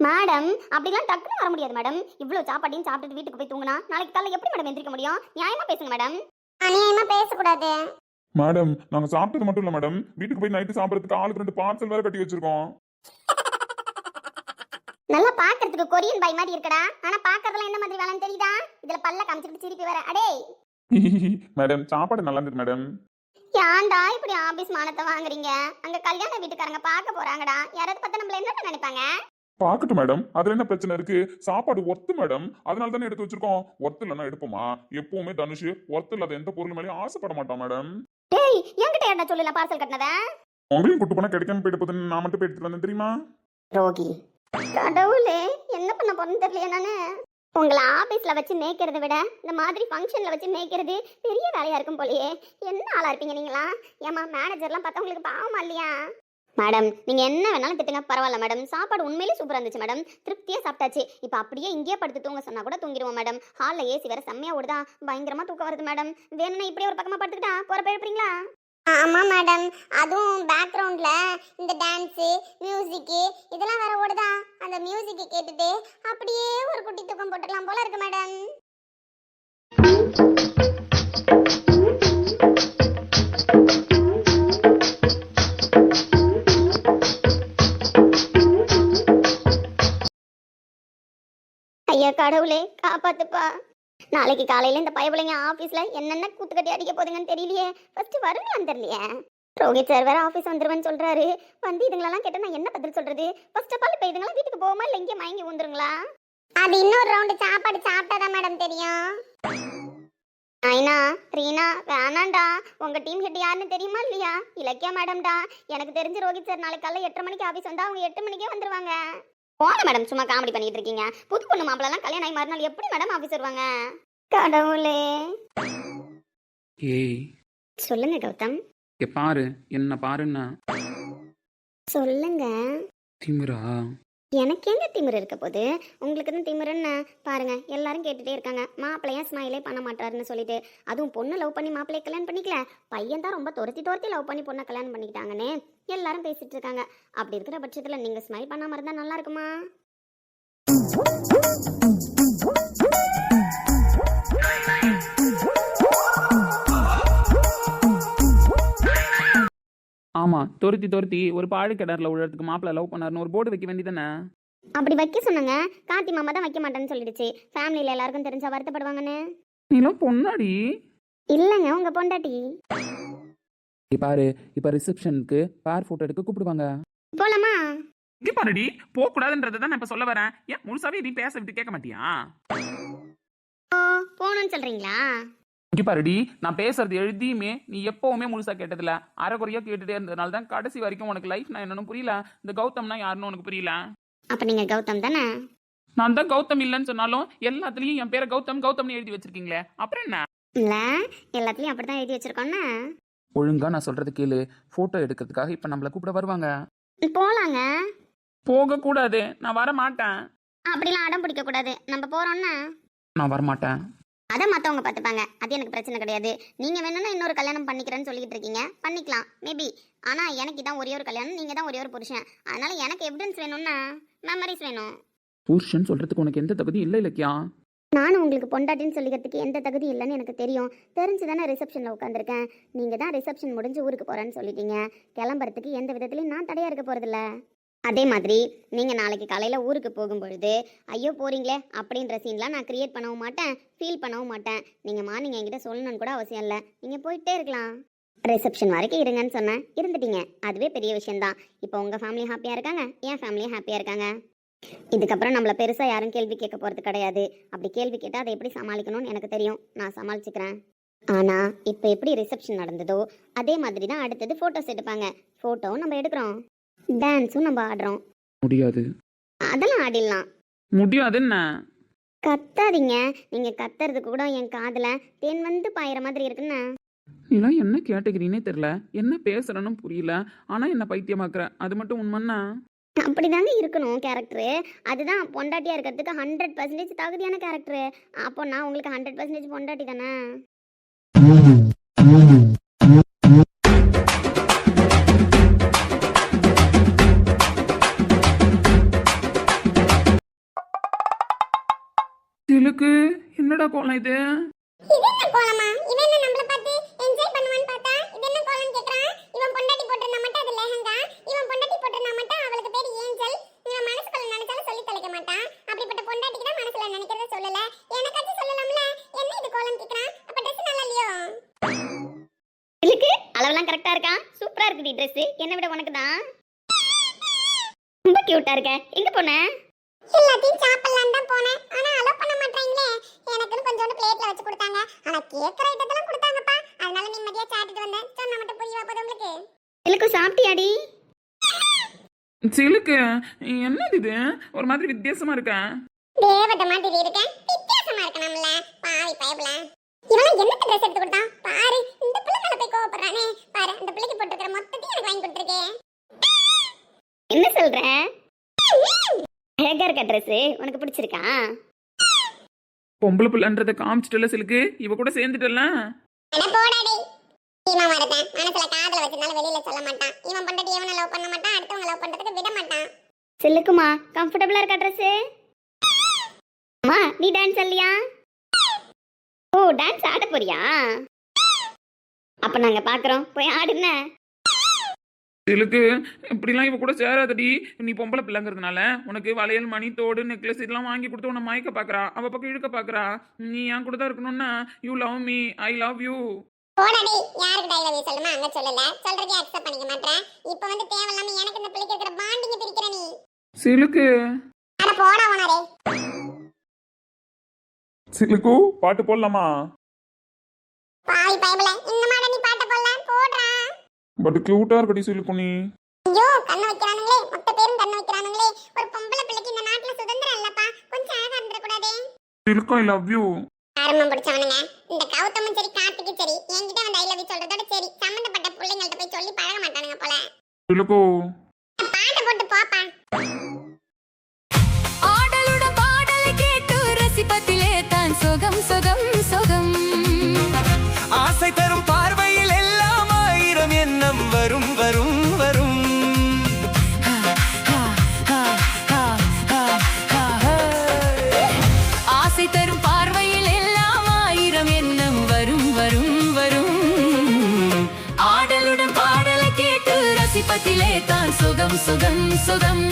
மேடம், அப்படிலாம் டக்குன்னு வர முடியாது மேடம். இவ்வளவு சாப்பாட்டையும் சாப்பிட்டுட்டு வீட்டுக்கு போய் தூங்கினா நாளைக்கு காலையில எப்படி மேடம் எந்திரிக்க முடியும்? நியாயமா பேசுங்க மேடம். அநியாயமா பேசக்கூடாது மேடம். நாங்க சாப்பிட்டது மட்டும் இல்ல மேடம், வீட்டுக்கு போய் நைட்டு சாப்பிடறதுக்கு ஆளுக்கு 2 பார்சல் வேற கட்டி வச்சிருக்கோம். நல்லா பாக்குறதுக்கு கொரியன் பாய் மாதிரி இருக்கடா, ஆனா பாக்குறதுல என்ன மாதிரி வேலைன்னு தெரியுதா? இதுல பல்ல காமிச்சிட்டு சிரிப்பி வர. அடே மேடம், சாப்பாடு நல்லா இருந்தது மேடம். ஏன்டா இப்படி ஆபீஸ் மானத்தை வாங்குறீங்க? அங்க கல்யாண வீட்டுக்காரங்க பார்க்க போறாங்கடா, யாராவது பார்த்தா நம்மள என்ன நினைப்பாங்க? பாக்கட்டும் மேடம், அதுல என்ன பிரச்சனை இருக்கு? சாப்பாடு ஒர்த்து மேடம், அதனால தானே எடுத்து வச்சிருக்கோம். ஒர்த்து இல்லைன்னா எடுப்போமா? எப்பவுமே தனுஷ் ஒர்த்து இல்லாத எந்த பொருள் மேலேயும் ஆசைப்பட மாட்டான் மேடம். டேய், என்கிட்ட என்ன சொல்லல பார்சல் கட்டினத? உங்களையும் கூட்டு போனா கிடைக்காம போயிட்டு போதுன்னு நான் மட்டும் போய் எடுத்துட்டு வந்தேன் தெரியுமா? ரோகி, கடவுளே, என்ன பண்ண போறேன்னு தெரியல. நானு உங்களை ஆபீஸ்ல வச்சு மேய்க்கிறத விட இந்த மாதிரி ஃபங்க்ஷன்ல வச்சு மேய்க்கிறது பெரிய வேலையா இருக்கும் போலயே. என்ன ஆளா இருப்பீங்க நீங்களா? ஏமா மேனேஜர்லாம் பார்த்தா உங்களுக்கு பாவமா இல்லையா? மேடம், நீங்க என்ன வேணாலும் திட்டுங்க, பரவாயில்ல மேடம். சாப்பாடு உண்மையிலே சூப்பரா இருந்துச்சு மேடம், திருப்தியா சாப்பிட்டாச்சு. இப்ப அப்படியே இங்கேயே படுத்து தூங்க சொன்னா கூட தூங்கிடுவோம் மேடம். ஹால்ல ஏசி வேற செம்மையா ஓடுதா, பயங்கரமா தூக்கம் வருது மேடம். வேணும்னா இப்படியே ஒரு பக்கமா படுத்துக்கிட்டா போறப்ப எழுப்புறீங்களா? ஆமா மேடம், அதுவும் பேக்ரவுண்ட்ல இந்த டான்ஸ் மியூசிக் இதெல்லாம் வேற ஓடுதா, அந்த மியூசிக் கேட்டுட்டு அப்படியே ஒரு குட்டி தூக்கம் போட்டுக்கலாம் போல இருக்கு மேடம். ஐயா கடவுளே, காப்பாத்துப்பா. நாளைக்கு காலையில இந்த பயபுலைங்க ஆபீஸ்ல என்னென்ன கூத்து கட்டி அடிக்க போதுங்கன்னு தெரியலையே. ஃபர்ஸ்ட் வருங்களான்னு தெரியலையே. ரோஹித் சார் வேற ஆபீஸ் வந்துருவேன்னு சொல்றாரு. வந்து இதுங்களெல்லாம் கேட்டா நான் என்ன பதில் சொல்றது? ஃபர்ஸ்ட் ஆஃப் ஆல் இப்ப இதுங்களா வீட்டுக்கு போகாம இல்ல இங்கே மயங்கி வந்துருங்களா? அது இன்னொரு ரவுண்ட் சாப்பாடு சாப்பிட்டாதான் மேடம் தெரியும். ஐனா ரீனா வேணாண்டா, உங்க டீம் ஹெட் யாருன்னு தெரியுமா இல்லையா? இலக்கியா மேடம்டா. எனக்கு தெரிஞ்சு ரோஹித் சார் நாளைக்கு காலைல 8:30 மணிக்கு ஆபீஸ் வந்தா அவங்க 8 மணிக்கே வந்துருவாங்க. போங்க மேடம், சும்மா காமெடி பண்ணிட்டு இருக்கீங்க. புது பொண்ணு மாப்பிள்ளலாம் கல்யாணம் ஆகி மறுநாள் எப்படி மேடம் ஆஃபீஸ் வருவாங்க? கடவுளே. ஏய் சொல்லுங்க கௌதம். இங்க பாரு, என்ன பாருன்னா சொல்லுங்க. திமிரா? எனக்கு எங்க திமிரு இருக்க போது? உங்களுக்கு தான் திமிருன்னு பாருங்க. எல்லாரும் கேட்டுட்டே இருக்காங்க, மாப்பிள்ளையா ஸ்மைலே பண்ண மாட்டாருன்னு சொல்லிட்டு. அதுவும் பொண்ணு லவ் பண்ணி மாப்பிள்ளைய கல்யாணம் பண்ணிக்கல, பையன் தான் ரொம்ப துரத்தி லவ் பண்ணி பொண்ணை கல்யாணம் பண்ணிக்கிட்டாங்கன்னு எல்லாரும் பேசிட்டு இருக்காங்க. அப்படி இருக்கிற பட்சத்துல நீங்க ஸ்மைல் பண்ணாம இருந்தா நல்லா இருக்குமா? ஆமா, துரத்தி ஒரு பாழு கிணறுல விழுறதுக்கு மாப்பிள்ள லவ் பண்ணாருன்னு ஒரு போர்டு வைக்க வேண்டியதானே? அப்படி வைக்க சொன்னாங்க. கார்த்தி மாமா தான் வைக்க மாட்டேன்னு சொல்லிடுச்சு. ஃபேமிலியில எல்லாருக்கும் தெரிஞ்சா வருத்தப்படுவாங்கன்னு. நீலாம் பொண்ணாடி? இல்லைங்க, உங்க பொண்டாட்டி. இங்க பாரு, இப்ப ரிசப்ஷனுக்கு பேர் போட்டோ எடுக்க கூப்பிடுவாங்க. போலாமா? இங்க பாருடி, போக கூடாதுன்றதை தான் நான் இப்ப சொல்ல வரேன். ஏன் முழுசாவே நீ பேச விட்டு கேட்க மாட்டியா? போகணும்னு சொல்றீங்களா? இங்க பாருடி, நான் பேசுறது எழுதியுமே நீ எப்பவுமே முழுசா கேட்டதில்ல, அரைக்குறையா கேட்டுட்டே இருந்ததுனால தான் கடைசி வரைக்கும் உனக்கு லைஃப்னா என்னன்னு புரியல, இந்த கௌதம்னா யாருன்னு உனக்கு புரியல. அப்ப நீங்க கௌதம் தானே? நான் தான் கௌதம் இல்லைன்னு சொன்னாலும் எல்லாத்துலயும் என் பேரை கௌதம்னு எழுதி வச்சிருக்கீங்களே, அப்புறம் என்ன? இல்ல, எல்லாத்துலயும் அப்படித்தான் எழுதி வச்சிருக்கோன்னு. ஒழுங்கா நான் சொல்றது கேளு. போட்டோ எடுக்கிறதுக்காக இப்ப நம்மள கூப்பிட வருவாங்க. போலாங்க. போக கூடாது, நான் வர மாட்டேன். அப்படிலாம் அடம் பிடிக்க கூடாது. நம்ம போறோம்னா நான் வரமாட்டேன். அதை மற்றவங்க பார்த்துப்பாங்க, அது எனக்கு பிரச்சனை கிடையாது. நீங்க வேணும்னா இன்னொரு கல்யாணம் பண்ணிக்கிறேன்னு சொல்லிட்டு இருக்கீங்க, பண்ணிக்கலாம் மேபி. ஆனா எனக்கு தான் ஒரே ஒரு கல்யாணம், நீங்க தான் ஒரே ஒரு புருஷன். அதனால எனக்கு எவிடன்ஸ் வேணும்னா மெமரிஸ் வேணும். புருஷன் சொல்றதுக்கு உனக்கு எந்த தகுதி இல்லை இலக்கியா. நானும் உங்களுக்கு பொண்டாட்டின்னு சொல்லிக்கிறதுக்கு எந்த தகுதி இல்லைன்னு எனக்கு தெரியும். தெரிஞ்சு தானே ரிசப்ஷனில் உட்காந்துருக்கேன். நீங்கள் தான் ரிசப்ஷன் முடிஞ்சு ஊருக்கு போகிறேன்னு சொல்லிட்டீங்க. கிளம்புறதுக்கு எந்த விதத்துலையும் நான் தடையாக இருக்க போகிறதில்ல. அதே மாதிரி நீங்கள் நாளைக்கு காலையில் ஊருக்கு போகும்பொழுது ஐயோ போகிறீங்களே அப்படின்ற சீன்லாம் நான் க்ரியேட் பண்ணவும் மாட்டேன், ஃபீல் பண்ணவும் மாட்டேன். நீங்கள் மார்னிங் என்கிட்ட சொல்லணும்னு கூட அவசியம் இல்லை, நீங்கள் போயிட்டே இருக்கலாம். ரிசப்ஷன் வரைக்கும் இருங்கன்னு சொன்னேன், இருந்துட்டீங்க, அதுவே பெரிய விஷயந்தான். இப்போ உங்கள் ஃபேமிலி ஹாப்பியாக இருக்காங்க, என் ஃபேமிலியும் ஹாப்பியாக இருக்காங்க. இதுக்கப்புறம் நம்மளை பெருசாக யாரும் கேள்வி கேட்க போகிறது கிடையாது. அப்படி கேள்வி கேட்டால் அதை எப்படி சமாளிக்கணும்னு எனக்கு தெரியும், நான் சமாளிச்சுக்கிறேன். ஆனால் இப்போ எப்படி ரிசப்ஷன் நடந்ததோ அதே மாதிரி தான் அடுத்தது ஃபோட்டோஸ் எடுப்பாங்க. ஃபோட்டோவும் நம்ம எடுக்கிறோம், டான்ஸும் நம்ம ஆடுறோம். முடியாது. அதெல்லாம் ஆடிடலாம். முடியாது என்ன? கத்தாதீங்க, நீங்கள் கத்துறது கூட என் காதில் தேன் வந்து பாயிற மாதிரி இருக்குன்னு. நீலாம் என்ன கேட்டகிரினே தெரியல, என்ன பேசுறன்னு புரியல, ஆனா என்ன பைத்தியமாக்குற, அது மட்டும் உண்மைன்னா? அப்படிதாங்க இருக்கணும் கேரக்டரு. அதுதான் பொண்டாட்டியாக இருக்கிறதுக்கு 100% தகுதியான கேரக்டரு. அப்போ நான் உங்களுக்கு 100% பொண்டாட்டி தானே? திலுக்கு, என்னடா கோலம் இது? இது என்ன கோலமா? இவன் என்ன நம்மள பார்த்து என்ஜாய் பண்ணுவான்னு பார்த்தா இது என்ன கோலம் கேக்குறான்? இவன் பொண்டாட்டி போட்டுறனா மட்டும் அது லெஹங்கா, இவன் பொண்டாட்டி போட்டுறனா மட்டும் அவளுக்கு பேர் ஏஞ்சல். இவன் மனசுக்குள்ள நினைச்சாலும் சொல்லி தொலைக்க மாட்டான். அப்படிப்பட்ட பொண்டாட்டிக்கு தான் மனசுல நினைக்கிறத சொல்லல, எனக்காச்சும் சொல்லலாம்ல. என்ன இது கோலம் கேக்குறான்? அப்ப Dress நல்லா இல்லையோ? இருக்கு, அளவெல்லாம் கரெக்டாக இருக்கா? சூப்பராக இருக்குடி ட்ரெஸ்ஸு, என்னை விட உனக்கு தான் ரொம்ப க்யூட்டாக இருக்க. எங்கே போன? எல்லாத்தையும் சாப்பிடலாம் தான் போனேன், ஆனா அலோ பண்ண மாட்டாங்களே. எனக்குன்னு கொஞ்சோண்டு பிளேட்ல வச்சு கொடுத்தாங்க, ஆனா கேக்குற ஐட்டத்தெல்லாம் கொடுத்தாங்கப்பா. அதனால நிம்மதியா சாப்பிட்டுட்டு வந்தேன். சொன்னா மட்டும் புரியவா போது உங்களுக்கு? இருக்கு, சாப்பிட்டியாடி? சிலுக்கு, என்னது இது? ஒரு மாதிரி வித்தியாசமா இருக்க. தேவதை மாதிரி இருக்கேன், வித்தியாசமா இருக்கணும்ல. பாவி பயபல. இவன் என்னத்த ட்ரெஸ் எடுத்து கொடுத்தான் பாரு. இந்த பிள்ளை மேல போய் கோவப்படுறானே பாரு. அந்த பிள்ளைக்கு போட்டுக்கிற மொத்தத்தையும் எனக்கு வாங்கி கொடுத்துருக்கேன். என்ன சொல்ற? அழகா இருக்க ட்ரெஸ்ஸு, உனக்கு பிடிச்சிருக்கா? பொம்பளை பிள்ளைன்றதை காமிச்சிட்டல சிலுக்கு, இவ கூட சேர்ந்துட்டல. அட போடாடி. இவன் வரதேன் மனசுல காதல வச்சனால வெளியில சொல்ல மாட்டான். இவன் பொண்டாட்டி இவனை லவ் பண்ண மாட்டான், அடுத்தவங்க லவ் பண்றதுக்கு விட மாட்டான். சில்லுக்குமா, கம்ஃபர்டபுளா இருக்கா ட்ரெஸ்ஸு? அம்மா, நீ டான்ஸ் ஆடலையா? ஓ, டான்ஸ் ஆட போறியா? அப்ப நாங்க பாக்குறோம், போய் ஆடுன. சிலுக்கு, இப்படிலாம் இவ கூட சேராதடி. நீ பொம்பளை பிள்ளைங்கிறதுனால உனக்கு வளையல், மணி, தோடு, நெக்லஸ் இதெல்லாம் வாங்கி கொடுத்து உன்னை மயக்க பாக்குறா, அவ பக்கம் இழுக்க பாக்குறா. நீ என் கூட தான் இருக்கணும்னா you love me, I love you. போடாடி. யாருக்கு டைலாக் சொல்லுமா அங்க சொல்லல, சொல்றதே அக்செப்ட் பண்ணிக்க மாட்டேன். இப்போ வந்து தேவையில்லாம எனக்கு இந்த பிள்ளைக்கு இருக்கிற பாண்டிங்க பிரிக்கிற நீ. சிலுக்கு. அட போடா ஓனரே. சிலுக்கு, பாட்டு போடலாமா? பாவி பயபல, இந்த மாதிரி நீ பாட்ட போடல போடுறா. பட் கியூட்டா இருக்கடி சிலுக்கு நீ. ஐயோ கண்ணு வைக்கிறானுங்களே, மொத்த பேரும் கண்ணு வைக்கிறானுங்களே. ஒரு பொம்பளை பிள்ளைக்கு சிலுக்கு ஐ லவ் யூ. ஆரம்பம் பிடிச்சவனுங்க. இந்த கௌதமும் சரி கார்த்திக்கும் சரி என்கிட்ட வந்து ஐ லவ் யூ சொல்றதோட சரி சம்பந்தப்பட்ட பிள்ளைங்கள்ட்ட போய் சொல்லி பழக மாட்டானுங்க போல. சிலுக்கு பாட்டு போட்டு போப்பா. ஆடலுட பாடலை கேட்டு ரசிப்பதிலே தான் சுகம் சுகம் சுகம். ஆசை தரும் பார்வையில் எல்லாம் ஆயிரம் எண்ணம் வரும் வரும் வரும். ஆசை தரும் பார்வையில் எல்லாம் ஆயிரம் எண்ணம் வரும் வரும் வரும். ஆடலுடன் பாடலை கேட்டு ரசிப்பதிலே தான் சுகம் சுகம் சுகம்.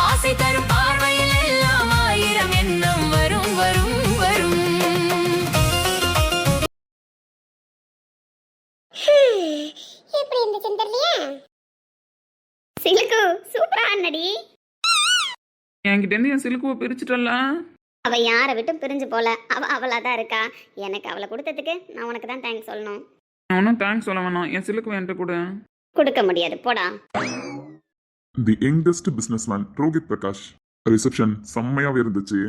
ஆசை தரும் பார்வையில் எல்லாம் ஆயிரம் எண்ணம் வரும் வரும் வரும். எப்படி இருந்துச்சு தெரியலையா? சிலுக்கு சூப்பரா அண்ணடி. என்கிட்ட இருந்து என் சிலுக்குவை பிரிச்சுட்டல்ல. அவ யாரை விட்டு பிரிஞ்சு போல, அவ அவளா தான் இருக்கா. எனக்கு அவளை கொடுத்ததுக்கு நான் உனக்கு தான் தேங்க்ஸ் சொல்லணும். நான் ஒன்றும் தேங்க்ஸ் சொல்ல வேணாம், என் சிலுக்கு என்கிட்ட கூட. கொடுக்க முடியாது, போடா. The youngest businessman Rohit Prakash. Reception செம்மையாவே இருந்துச்சு.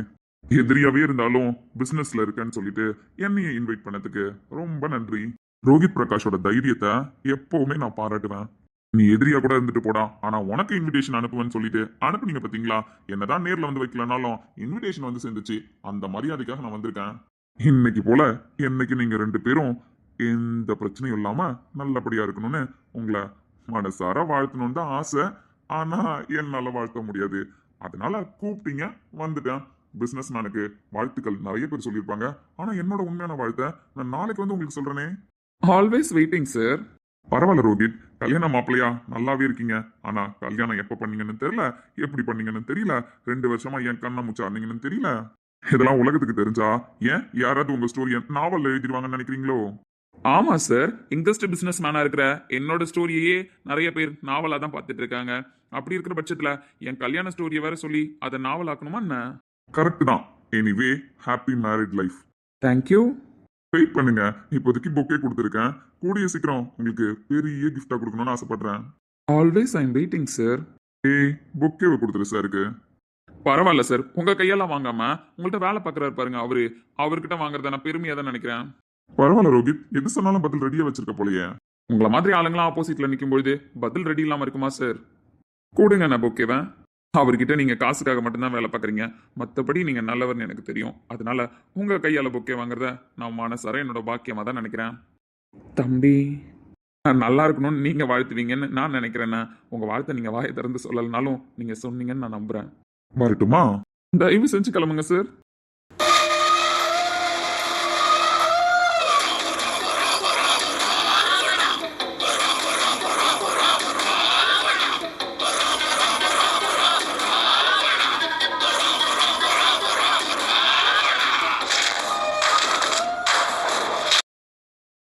எதிரியாவே இருந்தாலும் பிசினஸ்ல இருக்கேன்னு சொல்லிட்டு என்னைய இன்வைட் பண்ணதுக்கு ரொம்ப நன்றி. ரோஹித் பிரகாஷோட தைரியத்தை எப்பவுமே நான் பாராட்டுவேன். நீ எதிரியா கூட இருந்துட்டு போடா, ஆனா உனக்கு இன்விடேஷன் அனுப்புவேன்னு சொல்லிட்டு அனுப்புனீங்க பாத்தீங்களா. என்னதான் நேர்ல வந்து வைக்கலனாலும் இன்விடேஷன் வந்து சேர்ந்துச்சு. அந்த மரியாதைக்காக நான் வந்திருக்கேன். இன்னைக்கு போல என்னைக்கு நீங்க 2 பேரும் எந்த பிரச்சனையும் இல்லாம நல்லபடியா இருக்கணும்னு உங்களை மனசார வாழ்த்தணும்னு தான் ஆசை. ஆனா என்னால வாழ்த்த முடியாது. அதனால கூப்பிட்டீங்க, வந்துட்டேன். பிசினஸ் மேனுக்கு வாழ்த்துக்கள் நிறைய பேர் சொல்லியிருப்பாங்க. ஆனா என்னோட உண்மையான வாழ்த்த நான் நாளைக்கு வந்து உங்களுக்கு சொல்றேனே. Always waiting sir. பரவாயில்ல ரோஹித், கல்யாண மாப்பிள்ளையா நல்லாவே இருக்கீங்க. ஆனா கல்யாணம் எப்ப பண்ணீங்கன்னு தெரியல, எப்படி பண்ணீங்கன்னு தெரியல, 2 வருஷமா என் கண்ணை முச்சாருந்தீங்கன்னு தெரியல. இதெல்லாம் உலகத்துக்கு தெரிஞ்சா ஏன் யாராவது உங்க ஸ்டோரியை நாவல்ல எழுதிடுவாங்கன்னு நினைக்கிறீங்களோ? ஆமா சார், யங்கஸ்ட் பிசினஸ் மேனா இருக்கிற என்னோட ஸ்டோரியையே நிறைய பேர் நாவலா தான் பார்த்துட்டு இருக்காங்க. அப்படி இருக்கிற பட்சத்துல என் கல்யாண ஸ்டோரியை வேற சொல்லி அதை நாவலாக்கணுமா என்ன? கரெக்ட் தான். Anyway happy married life. Thank you. Wait பண்ணுங்க, இப்போதைக்கு பொக்கே கொடுத்துருக்கேன். கூடிய சீக்கிரம் உங்களுக்கு பெரிய கிஃப்டா கொடுக்கணும்னு ஆசைப்படுறேன். Always I am waiting sir. ஏய், பொக்கேவை கொடுத்துரு சாருக்கு. பரவாயில்ல சார், உங்க கையெல்லாம் வாங்காம உங்கள்ட்ட வேலை பார்க்கறாரு பாருங்க, அவர்கிட்ட வாங்குறத நான் பெருமையா தான் நினைக்கிறேன். பரவாயில்ல ரோஹித், எது சொன்னாலும் பதில் ரெடியா வச்சிருக்க போலயே. உங்களை மாதிரி ஆளுங்களாம் ஆப்போசிட்ல நிற்கும் பொழுது பதில் ரெடி இல்லாம இருக்குமா சார்? கூடுங்க, நான் ஓகேவன். அவர்கிட்ட நீங்க காசுக்காக மட்டும்தான் வேலை பார்க்குறீங்க, மற்றபடி நீங்க நல்லவர்னு எனக்கு தெரியும். அதனால உங்க கையால பொக்கே வாங்குறத நான் மனசார என்னோட பாக்கியமா தான் நினைக்கிறேன். தம்பி, நான் நல்லா இருக்கணும்னு நீங்க வாழ்த்துவீங்கன்னு நான் நினைக்கிறேன்னா, உங்க வாழ்த்தை நீங்க வாயை திறந்து சொல்லலனாலும் நீங்க சொன்னீங்கன்னு நான் நம்புறேன். வரட்டுமா? தயவு செஞ்சு கிளம்புங்க சார்.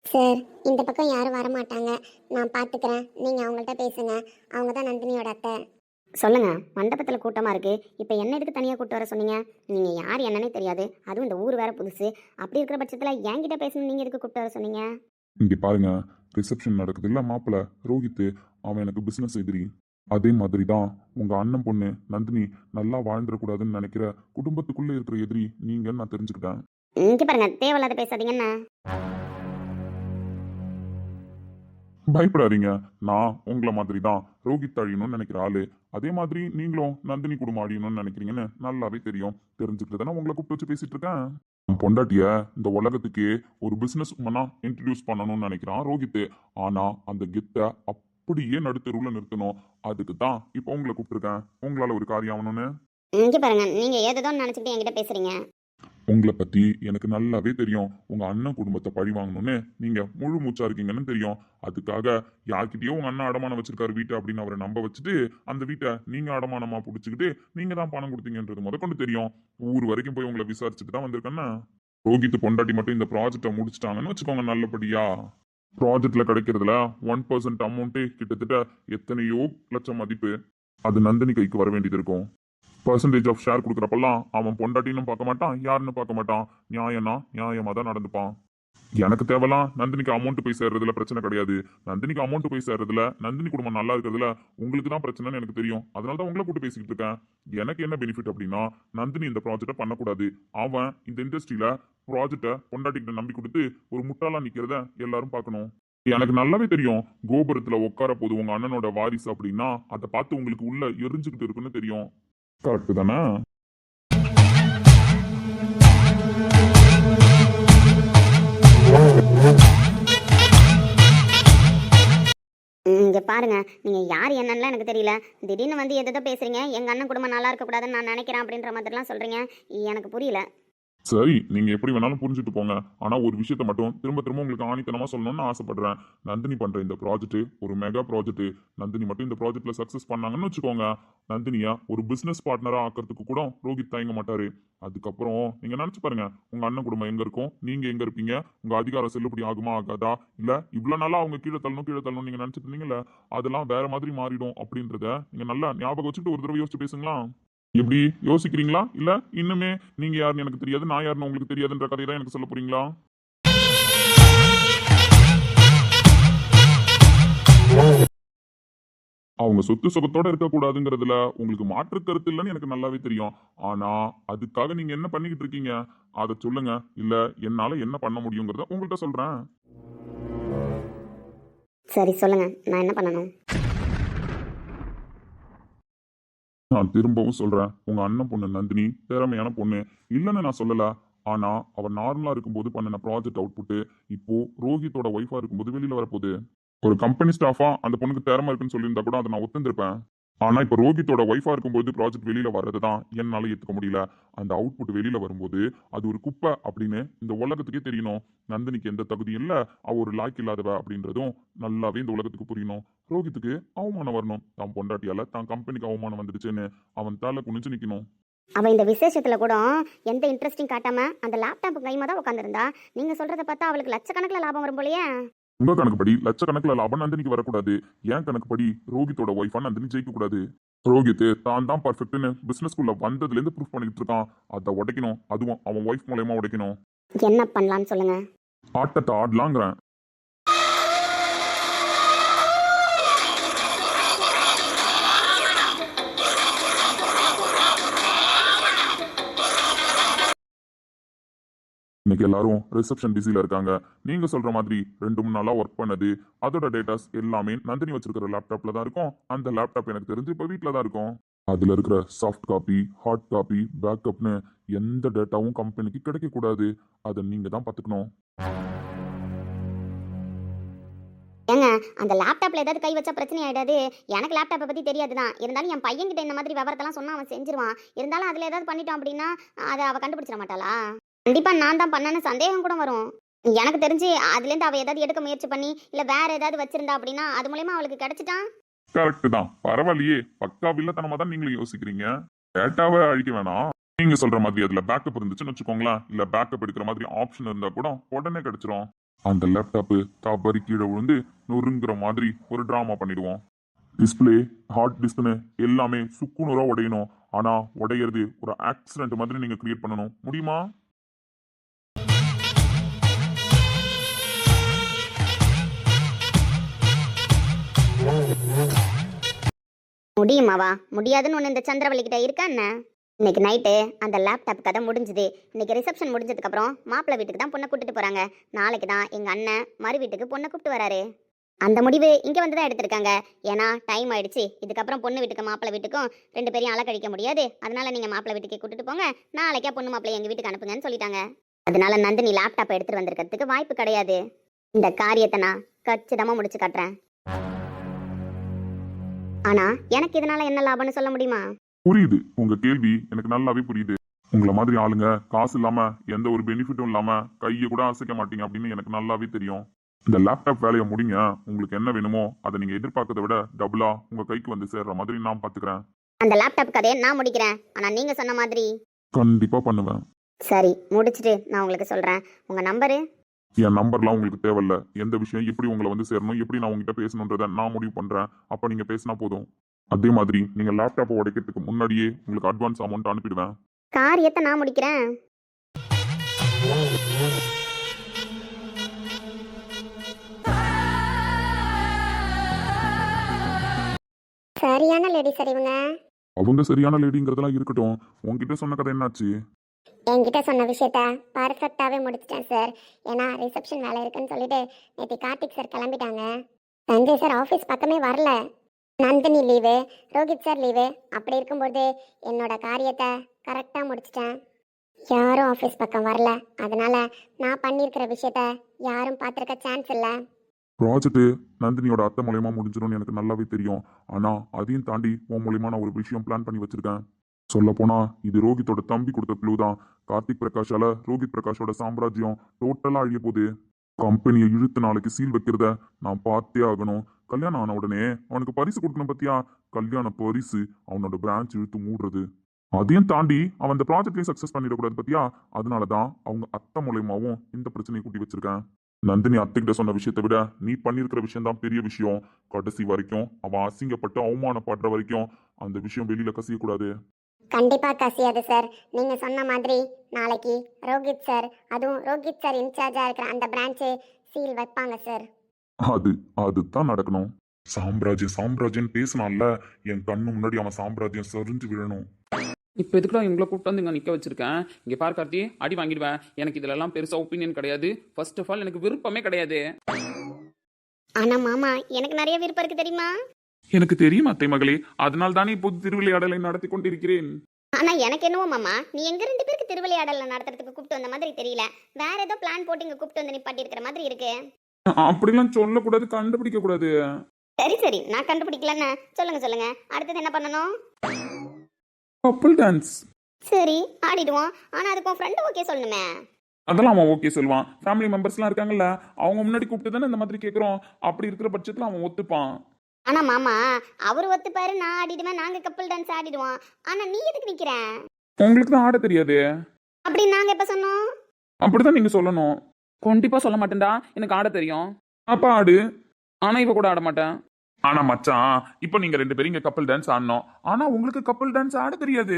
சார், இந்த பக்கம் யாரும் வர மாட்டாங்க, நான் பாத்துக்கிறேன். நீங்க அவங்கள்ட்ட பேசுங்க. அவங்க தான் நந்தினியோட அத்தை. சொல்லுங்க, மண்டபத்துல கூட்டமா இருக்கு. இப்ப என்ன எதுக்கு தனியா கூட்டு வர சொன்னீங்க? நீங்க யார் என்னன்னே தெரியாது, அதுவும் இந்த ஊர் வேற புதுசு. அப்படி இருக்கிற பட்சத்துல என்கிட்ட பேசணும், நீங்க எதுக்கு கூப்பிட்டு வர சொன்னீங்க? இங்க பாருங்க, ரிசப்ஷன் நடக்குது இல்ல, மாப்பிள்ள ரோஹித் அவன் எனக்கு பிசினஸ் எதிரி. அதே மாதிரி தான் உங்க அண்ணன் பொண்ணு நந்தினி நல்லா வாழ்ந்துடக்கூடாதுன்னு நினைக்கிற குடும்பத்துக்குள்ள இருக்கிற எதிரி நீங்கன்னு நான் தெரிஞ்சுக்கிட்டேன். இங்க பாருங்க, தேவையில்லாத பேசாதீங்கன்னு. பயப்படாதீங்க, நான் உங்களை மாதிரி தான் ரோஹித் அழியணும்னு நினைக்கிற ஆளு. அதே மாதிரி நீங்களும் நந்தினி குடும்பம் அழியணும்னு நினைக்கிறீங்கன்னு நல்லாவே தெரியும். தெரிஞ்சுக்கிட்டு தானே உங்களை கூப்பிட்டு வச்சு பேசிட்டு இருக்கேன். பொண்டாட்டிய இந்த உலகத்துக்கே ஒரு பிசினஸ் உமனா இன்ட்ரடியூஸ் பண்ணணும்னு நினைக்கிறான் ரோஹித். ஆனா அந்த கெத்தை அப்படியே நடுத்தருவுல நிறுத்தணும். அதுக்கு தான் இப்போ உங்களை கூப்பிட்டுருக்கேன், உங்களால ஒரு காரியம் ஆகணும்னு. இங்க பாருங்க, நீங்க ஏதோ நினைச்சுக்கிட்டு என்கிட்ட பேசுறீங்க. உங்களை பத்தி எனக்கு நல்லாவே தெரியும். உங்க அண்ணன் குடும்பத்தை பழி வாங்கணும்னு நீங்க முழு மூச்சா இருக்கீங்கன்னு தெரியும். அதுக்காக யார்கிட்டயோ உங்க அண்ணன் அடமானம் வச்சிருக்காரு வீட்டை அப்படின்னு அவரை நம்ப வச்சுட்டு அந்த வீட்டை நீங்க அடமானமா புடிச்சுக்கிட்டு நீங்க தான் பணம் கொடுத்தீங்கன்றது முதற்கொண்டு தெரியும். ஊர் வரைக்கும் போய் உங்களை விசாரிச்சுட்டு தான் வந்திருக்கேன்னா. ரோஹித் பொண்டாட்டி மட்டும் இந்த ப்ராஜெக்டை முடிச்சுட்டாங்கன்னு வச்சுக்கோங்க, நல்லபடியா ப்ராஜெக்ட்ல கிடைக்கிறதுல 1% அமௌண்ட்டே கிட்டத்தட்ட எத்தனையோ லட்சம் மதிப்பு. அது நந்தினி கைக்கு வர வேண்டியது இருக்கும். பர்சன்டேஜ் ஆஃப் ஷேர் கொடுக்குறப்பெல்லாம் அவன் பொண்டாட்டின்னு பார்க்க மாட்டான், யாருன்னு பார்க்க மாட்டான். நியாயம்னா நியாயமா தான் நடந்துப்பான். எனக்கு தேவலாம் நந்தினிக்கு அமௌண்ட் போய் சேர்றதுல பிரச்சனை கிடையாது. நந்தினிக்கு அமௌண்ட் போய் சேர்றதுல நந்தினி குடும்பம் நல்லா இருக்கிறதுல உங்களுக்கு தான் பிரச்சனைன்னு எனக்கு தெரியும். அதனால தான் உங்களை கூட்டு பேசிக்கிட்டு இருக்கேன். எனக்கு என்ன பெனிஃபிட் அப்படின்னா நந்தினி இந்த ப்ராஜெக்டை பண்ணக்கூடாது. அவன் இந்த இண்டஸ்ட்ரியில ப்ராஜெக்டை பொண்டாட்டிக்கிட்ட நம்பி கொடுத்து ஒரு முட்டாளா நிக்கிறத எல்லாரும் பார்க்கணும். எனக்கு நல்லாவே தெரியும் கோபுரத்துல உட்கார போது உங்க அண்ணனோட வாரிசு அப்படின்னா அதை பார்த்து உங்களுக்கு உள்ள எரிஞ்சுக்கிட்டு இருக்குன்னு தெரியும். கரெக்ட் தானே? இங்க பாருங்க, நீங்க யார் என்னன்னு எனக்கு தெரியல. திடீர்னு வந்து எதோ பேசுறீங்க. எங்க அண்ணன் குடும்பம் நல்லா இருக்க கூடாதுன்னு நான் நினைக்கிறேன் அப்படின்ற மாதிரிலாம் சொல்றீங்க. எனக்கு புரியல. சரி, நீங்க எப்படி வேணாலும் புரிஞ்சுட்டு போங்க. ஆனா ஒரு விஷயத்த மட்டும் திரும்ப திரும்ப உங்களுக்கு ஆணித்தனமா சொல்லணும்னு ஆசைப்படுறேன். நந்தினி பண்ற இந்த ப்ராஜெக்ட் ஒரு மெகா ப்ராஜெக்ட். நந்தினி மட்டும் இந்த ப்ராஜெக்ட்ல சக்சஸ் பண்ணாங்கன்னு வச்சுக்கோங்க, நந்தினியா ஒரு பிசினஸ் பார்ட்னரா ஆக்கிறதுக்கு கூட ரோஹித் தயங்க மாட்டாரு. அதுக்கப்புறம் நீங்க நினைச்சு பாருங்க, உங்க அண்ணன் குடும்பம் எங்க இருக்கும், நீங்க எங்க இருப்பீங்க, உங்க அதிகாரம் செல்லுபடி ஆகுமா ஆகாதா, இல்ல இவ்வளவு நாளா அவங்க கீழே தள்ளணும் நீங்க நினைச்சிட்டு இருந்தீங்கல்ல, அதெல்லாம் வேற மாதிரி மாறிடும் அப்படின்றத நீங்க நல்லா ஞாபகம் வச்சுட்டு ஒரு தடவை யோசிச்சு பேசுங்களா. எப்படி யோசிக்கிறீங்களா? இல்ல இன்னுமே நீங்க யாருன்னு எனக்கு தெரியாது, நான் யாருன்னு உங்களுக்கு தெரியாதுன்ற கதையை தான் எனக்கு சொல்ல போறீங்களா? அவங்க சொத்து சுகத்தோட இருக்கக்கூடாதுங்கிறதுல உங்களுக்கு மாற்று கருத்து இல்லைன்னு எனக்கு நல்லாவே தெரியும். ஆனா அதுக்காக நீங்க என்ன பண்ணிக்கிட்டு இருக்கீங்க அதை சொல்லுங்க. இல்ல என்னால என்ன பண்ண முடியுங்கிறத உங்கள்கிட்ட சொல்றேன். சரி சொல்லுங்க, நான் என்ன பண்ணணும்? நான் திரும்பவும் சொல்றேன், உங்க அண்ணன் பொண்ணு நந்தினி திறமையான பொண்ணு இல்லைன்னு நான் சொல்லல. ஆனா அவ நார்மலா இருக்கும்போது பண்ணின ப்ராஜெக்ட் அவுட்புட் இப்போ ரோஹித்தோட ஒய்ஃபா இருக்கும்போது வெளியில வரப்போகுது. ஒரு கம்பெனி ஸ்டாஃபா அந்த பொண்ணுக்கு திறமை இருக்குன்னு சொல்லியிருந்தா கூட அதை நான் ஒத்துந்திருப்பேன். ஆனா இப்ப ரோஹித்தோட ஒய்ஃபா இருக்கும்போது ப்ராஜெக்ட் வெளியில வர்றதுதான் என்னால ஏத்துக்க முடியல. அந்த அவுட்புட் வெளியில வரும்போது அது ஒரு குப்பை அப்படின்னு இந்த உலகத்துக்கே தெரியணும். நந்தினிக்கு எந்த தகுதியும் இல்ல, அவ ஒரு லாய்க்கு இல்லாதவ அப்படின்றதும் நல்லாவே இந்த உலகத்துக்கு புரியணும். ரோஹித்துக்கு அவமானம் வரணும். தான் பொண்டாட்டியால தான் கம்பெனிக்கு அவமானம் வந்துடுச்சுன்னு அவன் தலை குனிஞ்சு நிக்கணும். அவ இந்த விசேஷத்துல கூட எந்த இன்ட்ரெஸ்டிங் காட்டாம அந்த லேப்டாப் கைமா தான் உட்காந்துருந்தா. நீங்க சொல்றத பார்த்தா அவளுக்கு லட்சக்கணக்கில் லாபம் வரும் போலயே. உங்க கணக்குப்படி லட்சக்கணக்கில் லாபம் நந்தினிக்கு வரக்கூடாது. ஏன் கணக்குப்படி ரோஹித்தோட ஒய்ஃபா நந்தினி ஜெயிக்க கூடாது. ரோஹித் தான் பர்ஃபெக்ட்னு பிசினஸ்குள்ள வந்ததுல இருந்து ப்ரூஃப் பண்ணிட்டு இருக்கான். அதை உடைக்கணும், அதுவும் அவன் ஒய்ஃப் மூலயமா உடைக்கணும். என்ன பண்ணலாம்னு சொல்லுங்க. ஆட்டத்தை ஆடலாங்கிறேன். இன்னைக்கு எல்லாரும் ரிசப்ஷன் பிஸில இருக்காங்க. நீங்க சொல்ற மாதிரி 2-3 நாளா ஒர்க் பண்ணது அதோட டேட்டாஸ் எல்லாமே நந்தினி வச்சிருக்கிற லேப்டாப்ல தான் இருக்கும். அந்த லேப்டாப் எனக்கு தெரிஞ்சு இப்ப வீட்டில தான் இருக்கும். அதுல இருக்கிற சாஃப்ட் காப்பி, ஹார்ட் காப்பி, பேக்கப்னு எந்த டேட்டாவும் கம்பெனிக்கு கிடைக்க கூடாது. அதை நீங்க தான் பாத்துக்கணும். ஏங்க, அந்த லேப்டாப்ல ஏதாவது கை வச்சா பிரச்சனை ஆயிடாது. எனக்கு லேப்டாப்பை பத்தி தெரியாது தான். இருந்தாலும் என் பையன்கிட்ட இந்த மாதிரி விவரத்தெல்லாம் சொன்னா அவன் செஞ்சிருவான். இருந்தாலும் அதுல ஏதாவது பண்ணிட்டோம் அப்படின்னா அதை அவ கண்டுபிடிச்சிட மாட்டாளா? கண்டிப்பா நான் தான் பண்ணேன்னு சந்தேகம் கூட வரும். எனக்கு தெரிஞ்சு அதுலேருந்து அவ ஏதாவது எடுக்க முயற்சி பண்ணி இல்ல வேற ஏதாவது வச்சிருந்தா அப்படின்னா அது மூலயமா அவளுக்கு கிடைச்சிட்டான். கரெக்ட் தான், பரவாயில்லையே. பக்கா வில்லத்தனமா தான் நீங்களும் யோசிக்கிறீங்க. டேட்டாவை அழிக்க வேணாம். நீங்க சொல்ற மாதிரி அதுல பேக்கப் இருந்துச்சுன்னு வச்சுக்கோங்களேன், இல்ல பேக்கப் எடுக்கிற மாதிரி ஆப்ஷன் இருந்தா கூட உடனே கிடைச்சிரும். அந்த லேப்டாப்பு தவறி கீழே விழுந்து நொறுங்குற மாதிரி ஒரு டிராமா பண்ணிடுவோம். டிஸ்பிளே, ஹார்ட் டிஸ்க்னு எல்லாமே சுக்குநூறா உடையணும். ஆனா உடையிறது ஒரு ஆக்சிடென்ட் மாதிரி நீங்க கிரியேட் பண்ணணும். முடியுமா? முடியுமாவா? முடியாதுன்னு ஒன்று இந்த சந்திரவள்ளி கிட்ட இருக்கா என்ன? இன்னைக்கு நைட்டு அந்த லேப்டாப் கதை முடிஞ்சுது. இன்னைக்கு ரிசப்ஷன் முடிஞ்சதுக்கு அப்புறம் மாப்பிள்ளை வீட்டுக்கு தான் பொண்ணை கூட்டிட்டு போறாங்க. நாளைக்கு தான் எங்க அண்ணன் மறு வீட்டுக்கு பொண்ணை கூப்பிட்டு வராரு. அந்த முடிவு இங்க வந்து தான் எடுத்திருக்காங்க. ஏன்னா டைம் ஆயிடுச்சு. இதுக்கப்புறம் பொண்ணு வீட்டுக்கு மாப்பிள்ளை வீட்டுக்கும் 2 பேரையும் அலக்கழிக்க முடியாது. அதனால நீங்க மாப்பிள்ளை வீட்டுக்கே கூட்டிட்டு போங்க, நாளைக்கே பொண்ணு மாப்பிள்ளை எங்க வீட்டுக்கு அனுப்புங்கன்னு சொல்லிட்டாங்க. அதனால நந்தினி லேப்டாப் எடுத்துட்டு வந்திருக்கிறதுக்கு வாய்ப்பு கிடையாது. இந்த காரியத்தை நான் கச்சிதமா முடிச்சு காட்டுறேன். ஆனா எனக்கு இதனால என்ன லாபம்னு சொல்ல முடியுமா? புரியுது, உங்க கேள்வி எனக்கு நல்லாவே புரியுது. உங்களை மாதிரி ஆளுங்க காசு இல்லாம எந்த ஒரு பெனிஃபிட்டும் இல்லாம கையை கூட அசைக்க மாட்டீங்க அப்படின்னு எனக்கு நல்லாவே தெரியும். இந்த லேப்டாப் வேலையை முடிங்க. உங்களுக்கு என்ன வேணுமோ அதை நீங்க எதிர்பார்க்கறத விட டபுளா உங்க கைக்கு வந்து சேர்ற மாதிரி நான் பாத்துக்கிறேன். அந்த லேப்டாப் கதையை நான் முடிக்கிறேன். ஆனா நீங்க சொன்ன மாதிரி கண்டிப்பா பண்ணுவேன். சரி, முடிச்சிட்டு நான் உங்களுக்கு சொல்றேன். உங்க நம்பரு? என் நம்பர்லாம் உங்களுக்கு தேவையில்ல. எந்த விஷயம் எப்படி உங்களை வந்து சேரணும், எப்படி நான் உங்ககிட்ட பேசணுன்றதை நான் முடிவு பண்றேன். அப்ப நீங்க பேசினா போதும். அதே மாதிரி நீங்க லேப்டாப்பை உடைக்கிறதுக்கு முன்னாடியே உங்களுக்கு அட்வான்ஸ் அமௌண்ட் அனுப்பிடுவேன். காரியத்தை நான் முடிக்கிறேன். சரியான லேடி சார் இவங்க. அவங்க சரியான லேடிங்கிறதெல்லாம் இருக்கட்டும், உன்கிட்ட சொன்ன கதை என்னாச்சு? என்கிட்ட சொன்ன விஷயத்த பர்ஃபெக்டாகவே முடிச்சிட்டேன் சார். ஏன்னா ரிசப்ஷன் வேலை இருக்குன்னு சொல்லிட்டு நேற்று கார்த்திக் சார் கிளம்பிட்டாங்க. சஞ்சய் சார் ஆஃபீஸ் பக்கமே வரல. Nandini leave, Rohit sir leave. அப்படி இருக்கும்போது என்னோட காரியத்தை கரெக்டாக முடிச்சிட்டேன். யாரும் ஆஃபீஸ் பக்கம் வரல. அதனால நான் பண்ணியிருக்கிற விஷயத்த யாரும் பார்த்துருக்க சான்ஸ் இல்லை. ப்ராஜெக்ட் நந்தினியோட அத்தை மூலயமா முடிஞ்சிடும்னு எனக்கு நல்லாவே தெரியும். ஆனா அதையும் தாண்டி உன் மூலியமா நான் ஒரு விஷயம் பிளான் பண்ணி வச்சிருக்கேன். சொல்ல போனா இது ரோஹித்தோட தம்பி கொடுத்த க்ளூ தான். கார்த்திக் பிரகாஷால ரோஹித் பிரகாஷோட சாம்ராஜ்யம் டோட்டலா அழிய போகுது. கம்பெனியை இழுத்து நாளைக்கு சீல் வைக்கிறத நான் பார்த்தே ஆகணும். கல்யாணம் ஆன உடனே அவனுக்கு பரிசு கொடுக்கணும் பத்தியா? கல்யாண பரிசு அவனோட பிரான்ச் இழுத்து மூடுறது. அதையும் தாண்டி அவன் இந்த ப்ராஜெக்ட்லயும் சக்சஸ் பண்ணிடக்கூடாது பத்தியா? அதனாலதான் அவங்க அத்தை மூலயமாவும் இந்த பிரச்சனையை கூட்டி வச்சிருக்கேன். நந்தினி அத்தைகிட்ட சொன்ன விஷயத்தை விட நீ பண்ணிருக்கிற விஷயம் தான் பெரிய விஷயம். கடைசி வரைக்கும் அவன் அசிங்கப்பட்டு அவமானப்படுற வரைக்கும் அந்த விஷயம் வெளியில கசியக்கூடாது. கண்டிப்பா கசியாது சார். நீங்க சொன்ன மாதிரி நாளைக்கு ரோஹித் சார், அதுவும் ரோஹித் சார் இன்சார்ஜா இருக்கிற அந்த பிரான்ச்சு சீல் வைப்பாங்க சார். அதுதான் நடக்கணும். சாம்ராஜ்யம் சாம்ராஜ்யம் பேசினான்ல, என் கண்ணு முன்னாடி அவன் சாம்ராஜ்யம் சரிஞ்சு விழணும். இப்போ எதுக்குடா இவங்களை கூப்பிட்டு வந்து இங்கே நிற்க வச்சிருக்கேன்? இங்கே பார் கார்த்தி, அடி வாங்கிடுவேன். எனக்கு இதிலெல்லாம் பெருசாக ஒப்பீனியன் கிடையாது. ஃபர்ஸ்ட் ஆஃப் ஆல் எனக்கு விருப்பமே கிடையாது. ஆனா மாமா எனக்கு நிறைய விருப்பம் இருக்கு தெரியுமா? எனக்கு தெரியும் அத்தை மகளே, அதனால் தானே இப்போது திருவிளையாடலை நடத்தி கொண்டிருக்கிறேன். ஆனா எனக்கு என்னவோ மாமா, நீ எங்க 2 பேருக்கு திருவிளையாடல நடத்துறதுக்கு கூப்பிட்டு வந்த மாதிரி தெரியல. வேற ஏதோ பிளான் போட்டு இங்க கூப்பிட்டு வந்து நிப்பாட்டி இருக்கிற மாதிரி இருக்கு. அப்படிலாம் சொல்லக்கூடாது, கண்டுபிடிக்க கூடாது. சரி சரி, நான் கண்டுபிடிக்கலன்னு சொல்லுங்க. அடுத்தது என்ன பண்ணணும்? Couple dance. சரி ஆடிடுவோம். ஆனா அதுக்கு உன் ஃப்ரெண்டு ஓகே சொல்லணுமே. அதெல்லாம் அவன் ஓகே சொல்லுவான். ஃபேமிலி மெம்பர்ஸ்லாம் இருக்காங்கல்ல, அவங்க முன்னாடி கூப்பிட்டு தானே இந்த மாதிரி கேட்குறோம். அப்படி இருக்கிற பட்சத்தில் அவன் ஒத்துப்பான். ஆனா மாமா, அவர் ஒத்துப்பாரு, நான் ஆடிடுவேன், நாங்க கப்பல் டான்ஸ் ஆடிடுவோம். ஆனா நீ எதுக்கு நிக்கிற? உங்களுக்கு தான் ஆட தெரியாது. அப்படி நாங்க எப்ப சொன்னோம்? அப்படிதான் நீங்க சொல்லணும். கண்டிப்பாக சொல்ல மாட்டேன்டா, எனக்கு ஆட தெரியும். அப்ப ஆடு. ஆனால் இவ கூட ஆட மாட்டேன். ஆனா மச்சான், இப்போ நீங்க 2 பேரும் இங்க கப்பல் டான்ஸ் ஆடணும். ஆனா உங்களுக்கு கப்பல் டான்ஸ் ஆட தெரியாது.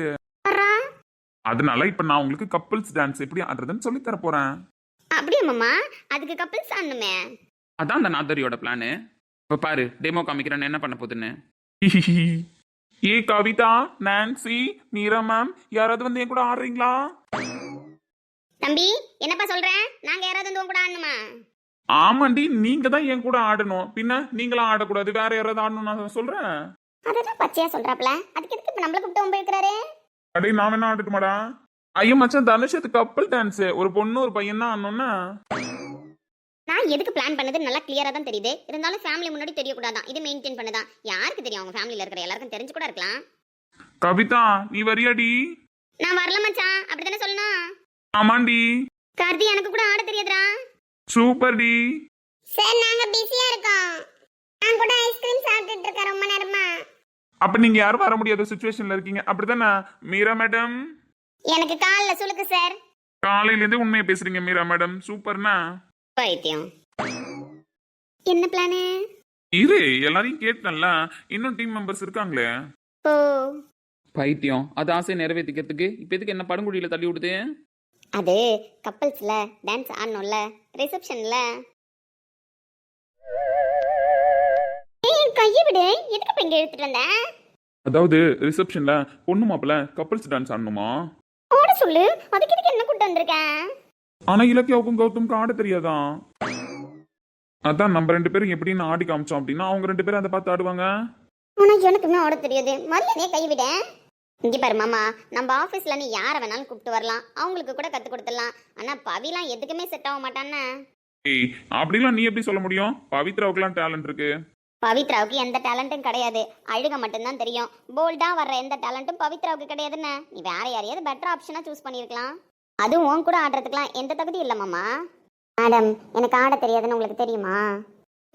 அதனால இப்ப நான் உங்களுக்கு கப்பல்ஸ் டான்ஸ் எப்படி ஆடுறதுன்னு சொல்லி தர போறேன். அப்படியே மாமா, அதுக்கு கப்பல்ஸ் ஆடணுமே. அதான் அந்த நாதரியோட பிளானு. இப்போ பாரு, டெமோ காமிக்கிறேன்னு என்ன பண்ண போகுதுன்னு. ஏ கவிதா, நான்சி, மீரா மேம், யாராவது வந்து என் கூட ஆடுறீங்களா? தம்பி என்னப்பா சொல்ற? நாங்க யாராவது வந்து உன் கூட ஆடணுமா? ஆமாண்டி, நீங்க தான் என் கூட ஆடணும். பின்ன நீங்களாம் ஆடக்கூடாது, வேற யாராவது ஆடணும் நான் சொல்றேன். அதான் பச்சையா சொல்றாப்ல. அதுக்கு எதுக்கு இப்ப நம்மள கூப்பிட்டு ஒம்பு இருக்கிறாரு? அடே நான் வேணா ஆடட்டுமாடா? ஐயோ மச்சான், தனுஷ் அது கப்பல் டான்ஸ். ஒரு பொண்ணு ஒரு பையன் தான் ஆடணும்னா. நான் எதுக்கு பிளான் பண்ணது நல்லா கிளியரா தான் தெரியுது. இருந்தாலும் ஃபேமிலி முன்னாடி தெரியக்கூடாதான். இது மெயின்டைன் பண்ணதான். யாருக்கு தெரியும்? அவங்க ஃபேமிலில இருக்கிற எல்லாருக்கும் தெரிஞ்சு கூட இருக்கலாம். கவிதா, நீ வரியாடி? நான் வரல மச்சான், அப்படித்தானே சொல்லணும். ஆமாண்டி. கார்த்தி, எனக்கு கூட ஆட தெரியாதுடா. Super D. சார் நாங்க பிஸியா இருக்கோம். நான் கூட ஐஸ்கிரீம் சாப்பிட்டுட்டு இருக்கேன் ரொம்ப நேரமா. அப்ப நீங்க யாரும் வர முடியாத சிச்சுவேஷன்ல இருக்கீங்க, அப்படிதானே மீரா மேடம்? எனக்கு கால்ல சுளுக்கு சார். காலையில இருந்தே உண்மையை பேசுறீங்க மீரா மேடம். சூப்பர்னா. பைத்தியம். என்ன பிளானு? இரு, எல்லாரையும் கேட்டல. இன்னும் டீம் மெம்பர்ஸ் இருக்காங்களே. ஓ பைத்தியம், அது ஆசையை நிறைவேற்றிக்கிறதுக்கு இப்போ எதுக்கு என்ன படுங்குடியில் தள்ளி விடுது? அது கப்பல்ஸ்ல டான்ஸ் ஆடணும்ல, ரிசப்ஷன்ல. கையை விடு, எதுக்கு இங்க எடுத்துட்டு வந்த? அதாவது ரிசப்ஷன்ல பொண்ணு மாப்பிள்ள கப்பல்ஸ் டான்ஸ் ஆடணுமா? ஆட சொல்லு. அதுக்கு எதுக்கு என்ன கூட்டு வந்திருக்கேன்? ஆனா இலக்கியாவுக்கும் கௌதமுக்கும் ஆட தெரியாதான். அதான் நம்ம 2 பேரும் எப்படின்னு ஆடி காமிச்சோம் அப்படின்னா அவங்க 2 பேரும் அதை பார்த்து ஆடுவாங்க. ஆனா எனக்குமே ஆட தெரியாது. மரியாதையே கை விட. இங்க பாரு மாமா, நம்ம ஆபீஸ்ல நீ யாரை வேணாலும் கூப்பிட்டு வரலாம், அவங்களுக்கு கூட கத்து கொடுத்துடலாம். ஆனா பவிலாம் எதுக்குமே செட் ஆக மாட்டான்னு. ஏய், அப்படிலாம் நீ எப்படி சொல்ல முடியும்? பவித்ராவுக்குலாம் டேலண்ட் இருக்கு. பவித்ராவுக்கு எந்த டேலண்ட்டும் கிடையாது, அழுக மட்டும்தான் தெரியும். போல்டா வர்ற எந்த டேலண்ட்டும் பவித்ராவுக்கு கிடையாதுன்னு. நீ வேற யாரையாவது பெட்டர் ஆப்ஷனா சூஸ் பண்ணிருக்கலாம். அதுவும் உன் கூட ஆடுறதுக்குலாம் எந்த தகுதி இல்லை மாமா. மேடம், எனக்கு ஆட தெரியாதுன்னு உங்களுக்கு தெரியுமா?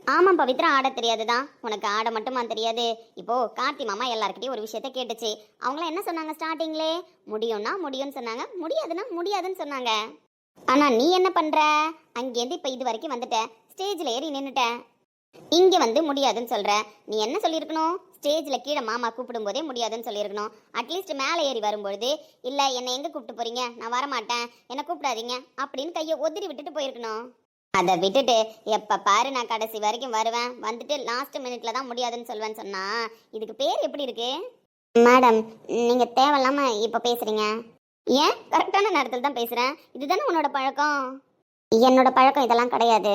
ஆமாம் பவித்ரா, ஆட தெரியாதுதான். உனக்கு ஆட மட்டுமா தெரியாது? இப்போ கார்த்தி மாமா எல்லாருக்கிட்டையும் ஒரு விஷயத்த கேட்டுச்சு. அவங்களாம் என்ன சொன்னாங்க? ஸ்டார்டிங்லே முடியும்னா முடியும்னு சொன்னாங்க, முடியாதுன்னா முடியாதுன்னு சொன்னாங்க. ஆனா நீ என்ன பண்ற? அங்கேருந்து இப்ப இது வரைக்கும் வந்துட்ட, ஸ்டேஜ்ல ஏறி நின்னுட்ட. இங்க வந்து முடியாதுன்னு சொல்ற. நீ என்ன சொல்லியிருக்கணும்? ஸ்டேஜ்ல கீழே மாமா கூப்பிடும் போதே முடியாதுன்னு சொல்லியிருக்கணும். அட்லீஸ்ட் மேலே ஏறி வரும்பொழுது இல்ல என்னை எங்க கூப்பிட்டு போறீங்க, நான் வரமாட்டேன், என்னை கூப்பிடாதீங்க அப்படின்னு கையை ஒதிரி விட்டுட்டு போயிருக்கணும். அதை விட்டுட்டு எப்ப பாரு நான் கடைசி வரைக்கும் வருவேன், வந்துட்டு லாஸ்ட் மினிட்ல தான் முடியாதுன்னு சொல்வேன்னு சொன்னா இதுக்கு பேர் எப்படி இருக்கு? மேடம், நீங்க தேவையில்லாம இப்ப பேசுறீங்க. ஏன்? கரெக்டான நேரத்தில் தான் பேசுறேன். இதுதானே உன்னோட பழக்கம்? என்னோட பழக்கம் இதெல்லாம் கிடையாது.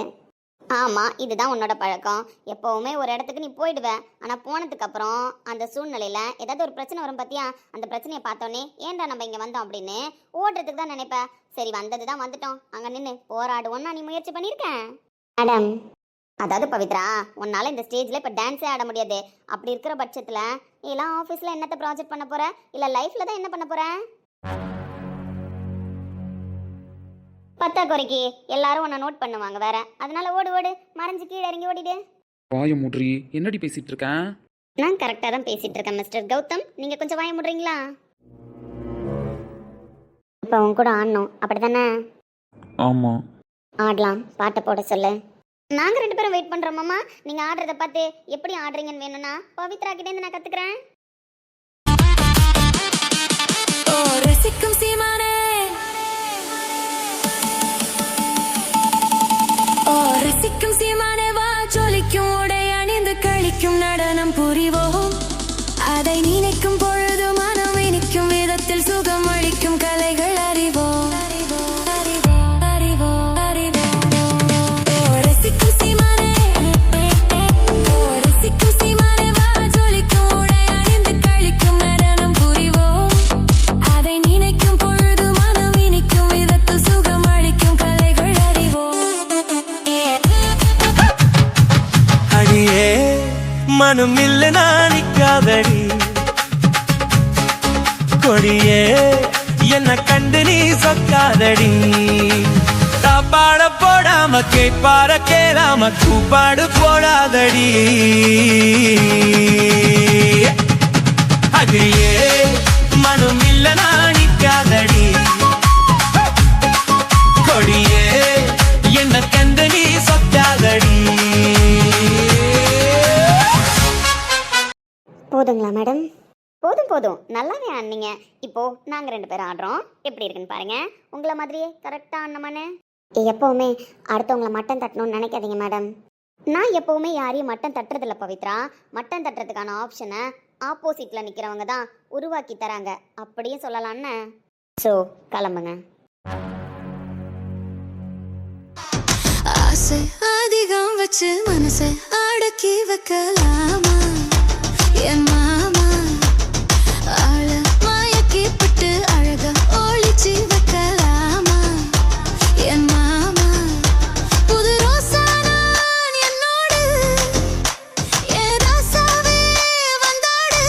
ஆமா, இதுதான் உன்னோட பழக்கம். எப்பவுமே ஒரு இடத்துக்கு நீ போயிடுவ, ஆனா போனதுக்கு அப்புறம் அந்த சூழ்நிலையில ஏதாவது ஒரு பிரச்சனை வரும் பாத்தியா, அந்த பிரச்சனையை பார்த்தோன்னே ஏன்டா நம்ம இங்க வந்தோம் அப்படின்னு ஓடுறதுக்கு தான் நினைப்ப. சரி, வந்ததுதான் வந்துட்டோம், அங்க நின்று போராடுவோம்னு நான் நீ முயற்சி பண்ணியிருக்கேன். மேடம், அதாவது பவித்ரா, உன்னால இந்த ஸ்டேஜ்ல இப்ப டான்ஸே ஆட முடியாது. அப்படி இருக்கிற பட்சத்துல எல்லாம் ஆபீஸ்ல என்னத்த ப்ராஜெக்ட் பண்ண போற, இல்ல லைஃப்ல தான் என்ன பண்ண போற? பத்தா குறைக்கு எல்லாரும் உன்னை நோட் பண்ணுவாங்க வேற, அதனால ஓடு ஓடு, மறைஞ்சு கீழே இறங்கி ஓடிடு. வாய மூட்ரி, என்னடி பேசிட்டு இருக்கேன்? நான் கரெக்டா தான் பேசிட்டு இருக்கேன் மிஸ்டர் கௌதம், நீங்க கொஞ்சம் வாய முடுறீங்களா? இப்போ உன் கூட ஆடணும் அப்படிதானே? ஆமா. ஆடலாம், பாட்டை போட சொல்லு. நாங்க 2 பேரும் வெயிட் பண்றோம் மாமா. நீங்க ஆடுறத பார்த்து எப்படி ஆடுறீங்கன்னு வேணும்னா பவித்ரா கிட்ட இருந்து நான் கத்துக்கிறேன். ஓ ரசிக்கும் சீமானே, ஓ ரசிக்கும் சீமானே, வா ஜொலிக்கும் உடை அணிந்து கழிக்கும் நடனம் புரிவோம். அதை நினைக்கும் பொழுது மனம் இனிக்கும் விதத்தில் சுகம் அளிக்கும் கலைகள் அறிவோம். அடியே மனம் இல்ல நாணிக்காதடி, கொடியே என்ன கண்டு நீ சொக்காதடி. சாப்பாட போடாம கேட்பார கேளாம கூப்பாடு போடாதடி. அடியே மனம் இல்ல நாணிக்காதடி, கொடியே என்ன கண்டு நீ சொக்காதடி. போதுங்களா மேடம்? போதும் போதும், நல்லாவே ஆடுனீங்க. இப்போ நாங்க 2 பேரும் ஆடுறோம், எப்படி இருக்குன்னு பாருங்க. உங்களை மாதிரியே கரெக்டா ஆடணுமானு. எப்பவுமே அடுத்தவங்களை மட்டம் தட்டணும்னு நினைக்காதீங்க மேடம். நான் எப்பவுமே யாரையும் மட்டம் தட்டுறதில்ல பவித்ரா. மட்டம் தட்டுறதுக்கான ஆப்ஷனை ஆப்போசிட்ல நிக்கிறவங்க தான் உருவாக்கி தராங்க, அப்படியே சொல்லலான்னு. ஸோ கிளம்புங்க. ஆசை அதிகம் வச்சு மனசை அடக்கி வைக்கலாமா என் மாமா, ஆள மயக்கி பட்டு அழக ஒளிச்சு வைக்கலாமா என் மாமா, புது ரோசானான் என்னோடு என் ராசாவே வந்தாடு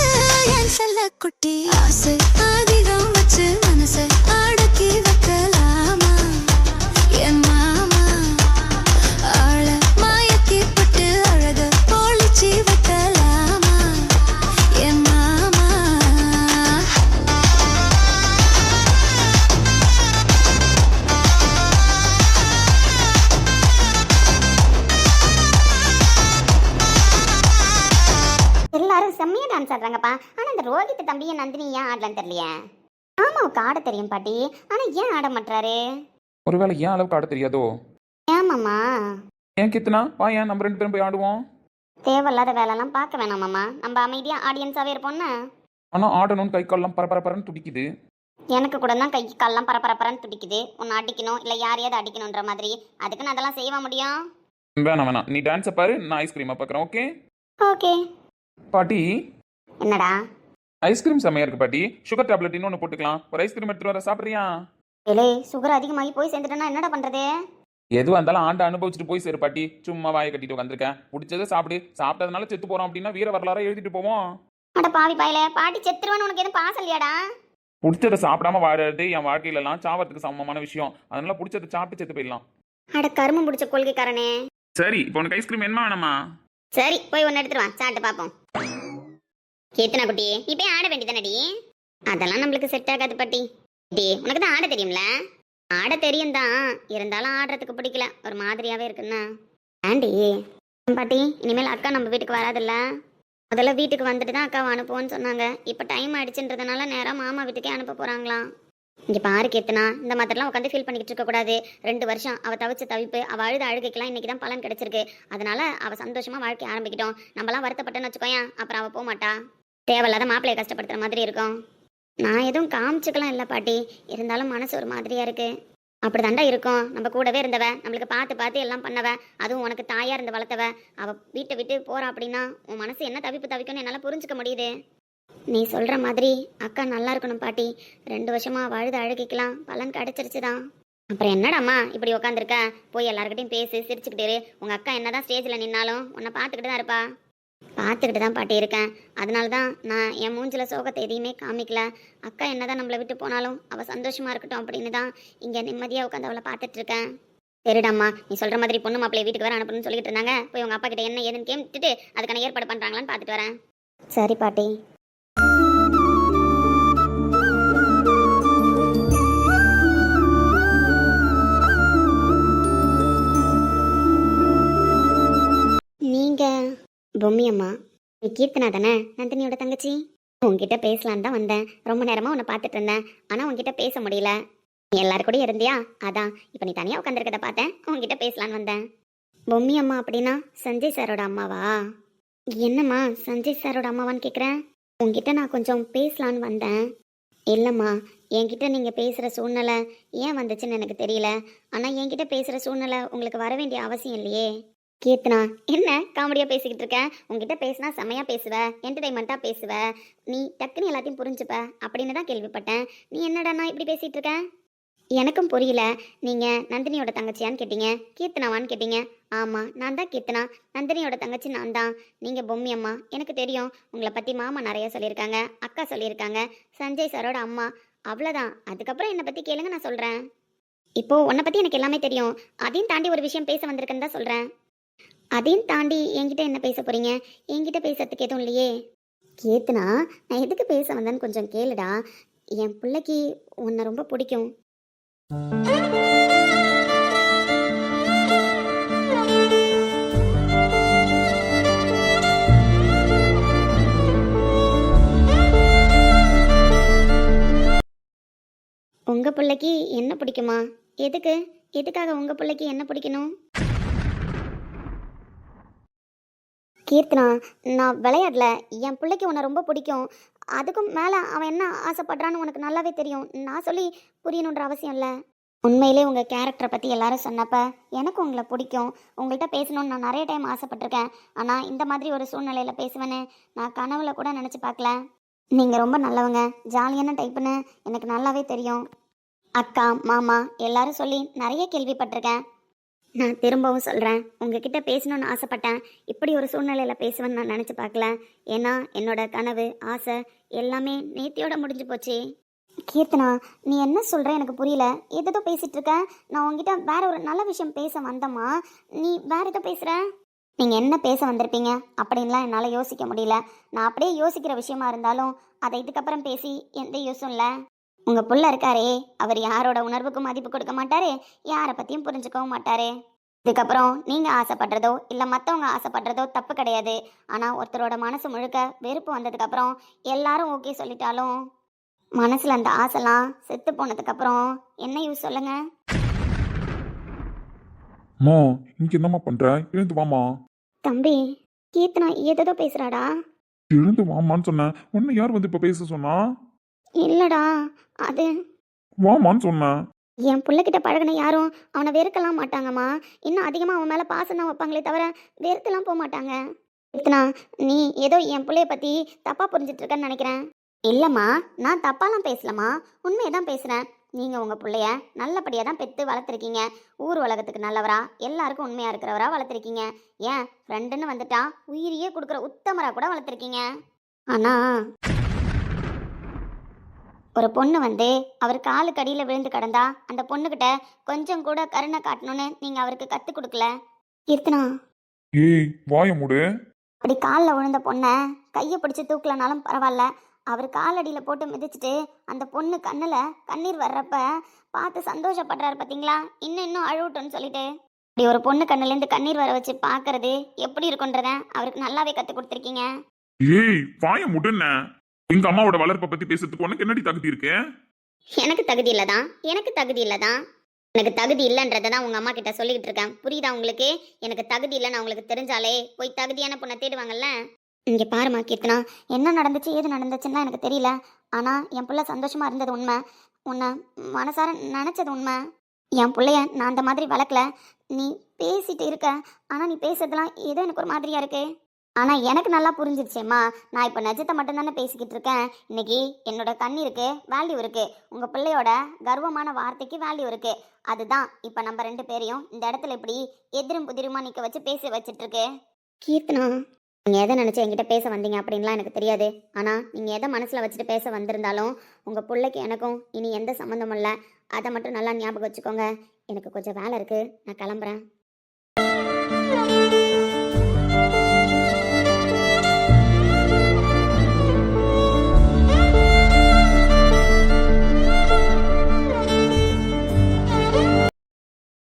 என் செல்ல குட்டி. ஆசை அதிகம் வச்சு மனசை அடக்கி வைக்கலாமா என் மாமா, ஆள மயக்கி பட்டு அழக ஒளிச்சு வைக்கலாமா என் மாமா. எல்லாரும் செம்மையா டான்ஸ் ஆடுறாங்கப்பா. ஆனா இந்த ரோஹித் தம்பியும் நந்தினி ஏன் ஆடலன்னு தெரியலையே. ஆமாவுக்கு ஆட தெரியும் பாட்டி, ஆனா ஏன் ஆட மாட்டாரு? ஒருவேளை ஏன் அளவுக்கு ஆட தெரியாதோ? ஏமாமா, ஏன் கித்துனா வா, ஏன் நம்ம 2 பேரும் போய் ஆடுவோம். தேவையில்லாத வேலைலாம் பார்க்க வேணாமாமா, நம்ம அமைதியா ஆடியன்ஸாவே இருப்போம்னா. ஆனா ஆடணும்னு கை கால்லாம் பரபரன்னு துடிக்குது. எனக்கு கூட தான் கை கால்லாம் பரபரன்னு துடிக்குது. உன்னை அடிக்கணும் இல்லை யாரையாவது அடிக்கணுன்ற மாதிரி. அதுக்கு நான் அதெல்லாம் செய்ய முடியும்? வேணாம், நீ டான்ஸை பாரு, நான் ஐஸ்கிரீமை பார்க்குறேன். Okay okay. பாட்டி, என்னடா? ஐஸ்கிரீம் செம்மையா இருக்கு பாட்டி. சுகர் டேப்லெட் இன்னொன்று போட்டுக்கலாம். ஒரு ஐஸ்கிரீம் எடுத்துட்டு வர, சாப்பிட்றியா? இல்லை, சுகர் அதிகமாகி போய் சேர்ந்துட்டேன்னா என்னடா பண்றது? எதுவாக இருந்தாலும் ஆண்டை அனுபவிச்சுட்டு போய் சேரு பாட்டி. சும்மா வாயை கட்டிட்டு வந்திருக்கேன். பிடிச்சதை சாப்பிடு. சாப்பிட்டதுனால செத்து போறோம் அப்படின்னா வீர வரலாறு எழுதிட்டு போவோம். அட பாவி பாயில, பாட்டி செத்துருவான்னு உனக்கு எதுவும் பாசம் இல்லையாடா? பிடிச்சதை சாப்பிடாம வாழறது என் வாழ்க்கையிலலாம் சாவறதுக்கு சமமான விஷயம். அதனால பிடிச்சதை சாப்பிட்டு செத்து போயிடலாம். அட கருமம் பிடிச்ச கொள்கைக்காரனே. சரி, இப்போ உனக்கு ஐஸ்கிரீம் என்ன வேணாமா? சரி, போய் ஒன்று எடுத்துட்டு வா, சாப்பிட்டு பார்ப்போம். கேத்தனா குட்டி, நீ போய் ஆட வேண்டியதானடி? அதெல்லாம் நம்மளுக்கு செட் ஆகாது பாட்டி. டி, உனக்கு தான் ஆட தெரியும்ல? ஆட தெரியும் தான், இருந்தாலும் ஆடுறதுக்கு பிடிக்கல, ஒரு மாதிரியாவே இருக்குன்னா. ஆண்டி பாட்டி, இனிமேல் அக்கா நம்ம வீட்டுக்கு வராதில்ல. முதல்ல வீட்டுக்கு வந்துட்டு தான் அக்காவை அனுப்புவோன்னு சொன்னாங்க. இப்போ டைம் ஆயிடுச்சுன்றதுனால நேராக மாமா வீட்டுக்கே அனுப்ப போறாங்களாம். இங்கே பாரு கீர்த்தனா, இந்த மாதிரிலாம் உட்காந்து ஃபீல் பண்ணிக்கிட்டு இருக்கக்கூடாது. 2 வருஷம் அவள் தவிச்ச தவிப்பு, அவள் அழுத அழுகைக்கெல்லாம் இன்னைக்கு தான் பலன் கிடைச்சிருக்கு. அதனால அவள் சந்தோஷமா வாழ்க்கை ஆரம்பிக்கிட்டோம். நம்மலாம் வருத்தப்பட்டோன்னு வச்சுக்கோயேன், அப்புறம் அவள் போக மாட்டா. தேவையில்லாத மாப்பிள்ளையை கஷ்டப்படுத்துற மாதிரி இருக்கும். நான் எதுவும் காமிச்சுக்கலாம் இல்லை பாட்டி, இருந்தாலும் மனசு ஒரு மாதிரியா இருக்கு. அப்படிதாண்டா இருக்கும். நம்ம கூடவே இருந்தவ, நம்மளுக்கு பார்த்து பார்த்து எல்லாம் பண்ணவ, அதுவும் உனக்கு தாயா இருந்து வளர்த்தவ, அவள் வீட்டை விட்டு போறா அப்படின்னா உன் மனசு என்ன தவிக்குன்னு என்னால் புரிஞ்சுக்க முடியுது. நீ சொல்ற மாதிரி அக்கா நல்லா இருக்கணும் பாட்டி. 2 வருஷமா வாழுத அழுகிக்கலாம் பலன் கிடைச்சிருச்சுதான். அப்புறம் என்னடாம்மா இப்படி உட்காந்துருக்க? போய் எல்லாருக்கிட்டையும் பேசி சிரிச்சுக்கிட்டே இரு. உங்க அக்கா என்னதான் ஸ்டேஜில் நின்னாலும் உன்னை பார்த்துக்கிட்டு தான் இருப்பா. பார்த்துக்கிட்டு தான் பாட்டி இருக்கேன். அதனால தான் நான் என் மூஞ்சில் சோகத்தை எதையுமே காமிக்கல. அக்கா என்னதான் நம்மளை விட்டு போனாலும் அவள் சந்தோஷமா இருக்கட்டும் அப்படின்னு தான் இங்கே நிம்மதியாக உட்காந்து அவளை பார்த்துட்டு இருக்கேன். சரிடாம்மா, நீ சொல்ற மாதிரி பொண்ணு மாப்பிள்ளைய வீட்டுக்கு வர அனுப்பணும்னு சொல்லிட்டு இருந்தாங்க. போய் உங்க அப்பா கிட்ட என்ன ஏதுன்னு கேட்டுட்டு அதுக்கான ஏற்பாடு பண்றாங்களான்னு பார்த்துட்டு வரேன். சரி பாட்டி. நீங்க பொம்மி அம்மா, நீ கீர்த்தனா தானே, நந்தினியோட தங்கச்சி? உன்கிட்ட பேசலான்னு தான் வந்தேன். ரொம்ப நேரமா உன்னை பார்த்துட்டு இருந்தேன், ஆனா உன்கிட்ட பேச முடியல. நீ எல்லாரும் கூட இருந்தியா, அதான் இப்போ நீ தனியா உட்காந்துருக்கத பார்த்தேன், உன்கிட்ட பேசலான்னு வந்தேன். பொம்மி அம்மா அப்படின்னா சஞ்சய் சாரோட அம்மாவா? என்னம்மா சஞ்சய் சாரோட அம்மாவான்னு கேட்குறேன். உன்கிட்ட நான் கொஞ்சம் பேசலான்னு வந்தேன். இல்லைம்மா, என்கிட்ட நீங்கள் பேசுகிற சூழ்நிலை ஏன் வந்துச்சுன்னு எனக்கு தெரியல. ஆனால் என்கிட்ட பேசுகிற சூழ்நிலை உங்களுக்கு வர வேண்டிய அவசியம் இல்லையே. கீர்த்தனா, என்ன காமெடியாக பேசிக்கிட்டு இருக்க? உங்ககிட்ட பேசினா செமையாக பேசுவ, என்டர்டைன்மெண்ட்டாக பேசுவ, நீ டக்குன்னு எல்லாத்தையும் புரிஞ்சுப்ப அப்படின்னு தான் கேள்விப்பட்டேன். நீ என்னடாண்ணா இப்படி பேசிகிட்டு இருக்க? எனக்கும் புரியல. நீங்கள் நந்தினியோட தங்கச்சியான்னு கேட்டீங்க, கீர்த்தனாவான்னு கேட்டீங்க. ஆமாம், நான் தான் கீர்த்தனா, நந்தினியோட தங்கச்சி நான் தான். நீங்கள் பொம்மி அம்மா, எனக்கு தெரியும். உங்களை பற்றி மாமா நிறைய சொல்லியிருக்காங்க, அக்கா சொல்லியிருக்காங்க, சஞ்சய் சாரோட அம்மா, அவ்வளோதான். அதுக்கப்புறம் என்னை பற்றி கேளுங்க, நான் சொல்கிறேன். இப்போது உன்னை பற்றி எனக்கு எல்லாமே தெரியும். அதையும் தாண்டி ஒரு விஷயம் பேச வந்திருக்கேன்னு தான் சொல்கிறேன். அதையும் தாண்டி என்கிட்ட என்ன பேச போகிறீங்க? என்கிட்ட பேசுறதுக்கு எதுவும் இல்லையே. கீர்த்தனா, நான் எதுக்கு பேச வந்தேன்னு கொஞ்சம் கேளுடா. என் பிள்ளைக்கு உன்னை ரொம்ப பிடிக்கும். உங்க பிள்ளைக்கு என்ன பிடிக்குமா? எதுக்காக உங்க பிள்ளைக்கு என்ன பிடிக்கணும்? கீர்த்தனா, நான் விளையாடல. என் பிள்ளைக்கு உன்னை ரொம்ப பிடிக்கும். அதுக்கும் மேலே அவன் என்ன ஆசைப்படுறான்னு உனக்கு நல்லாவே தெரியும். நான் சொல்லி புரியணுன்ற அவசியம் இல்லை. உண்மையிலே உங்கள் கேரக்டரை பற்றி எல்லாரும் சொன்னப்ப எனக்கு உங்களை பிடிக்கும். உங்கள்கிட்ட பேசணும்னு நான் நிறைய டைம் ஆசைப்பட்டிருக்கேன். ஆனால் இந்த மாதிரி ஒரு சூழ்நிலையில் பேசுவேன்னு நான் கனவுல கூட நினச்சி பார்க்கல. நீங்கள் ரொம்ப நல்லவங்க, ஜாலியான டைப்புன்னு எனக்கு நல்லாவே தெரியும். அக்கா மாமா எல்லாரும் சொல்லி நிறைய கேள்விப்பட்டிருக்கேன். நான் திரும்பவும் சொல்கிறேன், உங்ககிட்ட பேசணும்னு ஆசைப்பட்டேன். இப்படி ஒரு சூழ்நிலையில் பேசுவேன்னு நான் நினச்சி பார்க்கல. ஏன்னா என்னோட கனவு ஆசை எல்லாமே நேத்தியோட முடிஞ்சு போச்சு. கீர்த்தனா, நீ என்ன சொல்கிற எனக்கு புரியல. எதோ பேசிகிட்டு இருக்க. நான் உங்ககிட்ட வேற ஒரு நல்ல விஷயம் பேச வந்தம்மா, நீ வேற எதோ பேசுகிற. நீங்கள் என்ன பேச வந்திருப்பீங்க அப்படின்லாம் என்னால் யோசிக்க முடியல. நான் அப்படியே யோசிக்கிற விஷயமா இருந்தாலும் அதை இதுக்கப்புறம் பேசி எந்த யூஸும் இல்லை. உங்கள் புள்ள இருக்காரே, அவர் யாரோட உணர்வுக்கும் மதிப்பு கொடுக்க மாட்டாரு, யாரை பற்றியும் புரிஞ்சுக்கவும் மாட்டாரு. இதுக்கப்புறம் நீங்கள் ஆசைப்படுறதோ இல்லை மற்றவங்க ஆசைப்படுறதோ தப்பு கிடையாது. ஆனால் ஒருத்தரோட மனசு முழுக்க வெறுப்பு வந்ததுக்கப்புறம் எல்லாரும் ஓகே சொல்லிட்டாலும் மனசில் அந்த ஆசைலாம் செத்து போனதுக்கப்புறம் என்ன யூஸ் சொல்லுங்க? அம்மா, இங்கே என்னம்மா பண்ணுற? எழுந்து வாமா. தம்பி, கீர்த்தனா ஏதோ பேசுகிறாடா. எழுந்து வாமான்னு சொன்னேன். உன்னை யார் வந்து இப்போ பேச சொன்னா? இல்லைடா, அது வாமான்னு சொன்னேன். என் பிள்ளைகிட்ட பழகின யாரும் அவனை வெறுக்கலாம் மாட்டாங்கம்மா. இன்னும் அதிகமாக அவன் மேலே பாசம் தான் வைப்பாங்களே தவிர வெறுத்துலாம் போக மாட்டாங்க. கீர்த்தனா, நீ ஏதோ என் பிள்ளைய பற்றி தப்பாக புரிஞ்சிட்டு இருக்கன்னு நினைக்கிறேன். இல்லைம்மா, நான் தப்பாலாம் பேசலம்மா, உண்மையை தான் பேசுகிறேன். நீங்கள் உங்கள் பிள்ளைய நல்லபடியாக தான் பெற்று வளர்த்துருக்கீங்க. ஊர் உலகத்துக்கு நல்லவரா, எல்லாருக்கும் உண்மையாக இருக்கிறவரா வளர்த்துருக்கீங்க. ஏன் ஃப்ரெண்டுன்னு வந்துட்டா உயிரியே கொடுக்குற உத்தமராக கூட வளர்த்துருக்கீங்க. ஆனால் ஒரு பொண்ணு வந்து அவர் காலுக்கு அடியில் விழுந்து கிடந்தா அந்த பொண்ணுக்கிட்ட கொஞ்சம் கூட கருணை காட்டணும்னு நீங்கள் அவருக்கு கற்றுக் கொடுக்கல. கீர்த்தனா, ஏய் வாய மூடு. அப்படி காலில் விழுந்த பொண்ணை கையை பிடிச்சி தூக்கலனாலும் பரவாயில்ல, அவர் காலடியில் போட்டு மிதிச்சிட்டு அந்த பொண்ணு கண்ணில் கண்ணீர் வர்றப்ப பார்த்து சந்தோஷப்படுறாரு பார்த்தீங்களா? இன்னும் அழுவட்டும்னு சொல்லிட்டு இப்படி ஒரு பொண்ணு கண்ணுலேருந்து கண்ணீர் வர வச்சு பார்க்கறது எப்படி இருக்குன்றத அவருக்கு நல்லாவே கற்றுக் கொடுத்துருக்கீங்க. ஏய் வாய மூடுன்ன. எங்க அம்மாவோட வளர்ப்பை பத்தி பேசுறதுக்கு உனக்கு என்னடி தகுதி இருக்கு? எனக்கு தகுதி இல்லதான், எனக்கு தகுதி இல்லதான். எனக்கு தகுதி இல்லைன்றதை தான் உங்க அம்மா கிட்ட சொல்லிக்கிட்டு இருக்கேன். புரியுதா உங்களுக்கு? எனக்கு தகுதி இல்லைன்னு அவங்களுக்கு தெரிஞ்சாலே போய் தகுதியான பொண்ணை தேடுவாங்கல்ல. இங்க பாருமா கீர்த்தனா, என்ன நடந்துச்சு ஏது நடந்துச்சுன்னா எனக்கு தெரியல. ஆனா என் பிள்ளை சந்தோஷமா இருந்தது உண்மை. உன்னை மனசார நினைச்சது உண்மை. என் பிள்ளைய நான் அந்த மாதிரி வளர்க்கல. நீ பேசிட்டு இருக்க, ஆனா நீ பேசுறதுலாம் ஏதோ எனக்கு ஒரு மாதிரியா இருக்கு. ஆனா எனக்கு நல்லா புரிஞ்சிருச்சேம்மா. நான் இப்ப நிஜத்தை மட்டும்தானே பேசிக்கிட்டு இருக்கேன். இன்னைக்கு என்னோட கண்ணீருக்கு வேல்யூ இருக்கு, உங்க பிள்ளையோட கர்வமான வார்த்தைக்கு வேல்யூ இருக்கு. அதுதான் இப்ப நம்ம 2 பேரையும் இந்த இடத்துல இப்படி எதிரும் புதிருமா நிக்க வச்சு பேச வச்சிட்டு இருக்கு. கீர்த்தனா, நீங்க எதை நினைச்சு என்கிட்ட பேச வந்தீங்க அப்படின்லாம் எனக்கு தெரியாது. ஆனா நீங்க எதை மனசுல வச்சுட்டு பேச வந்திருந்தாலும் உங்க பிள்ளைக்கு எனக்கும் இனி எந்த சம்மந்தமும் இல்லை. அதை மட்டும் நல்லா ஞாபகம் வச்சுக்கோங்க. எனக்கு கொஞ்சம் வேலை இருக்கு, நான் கிளம்புறேன்.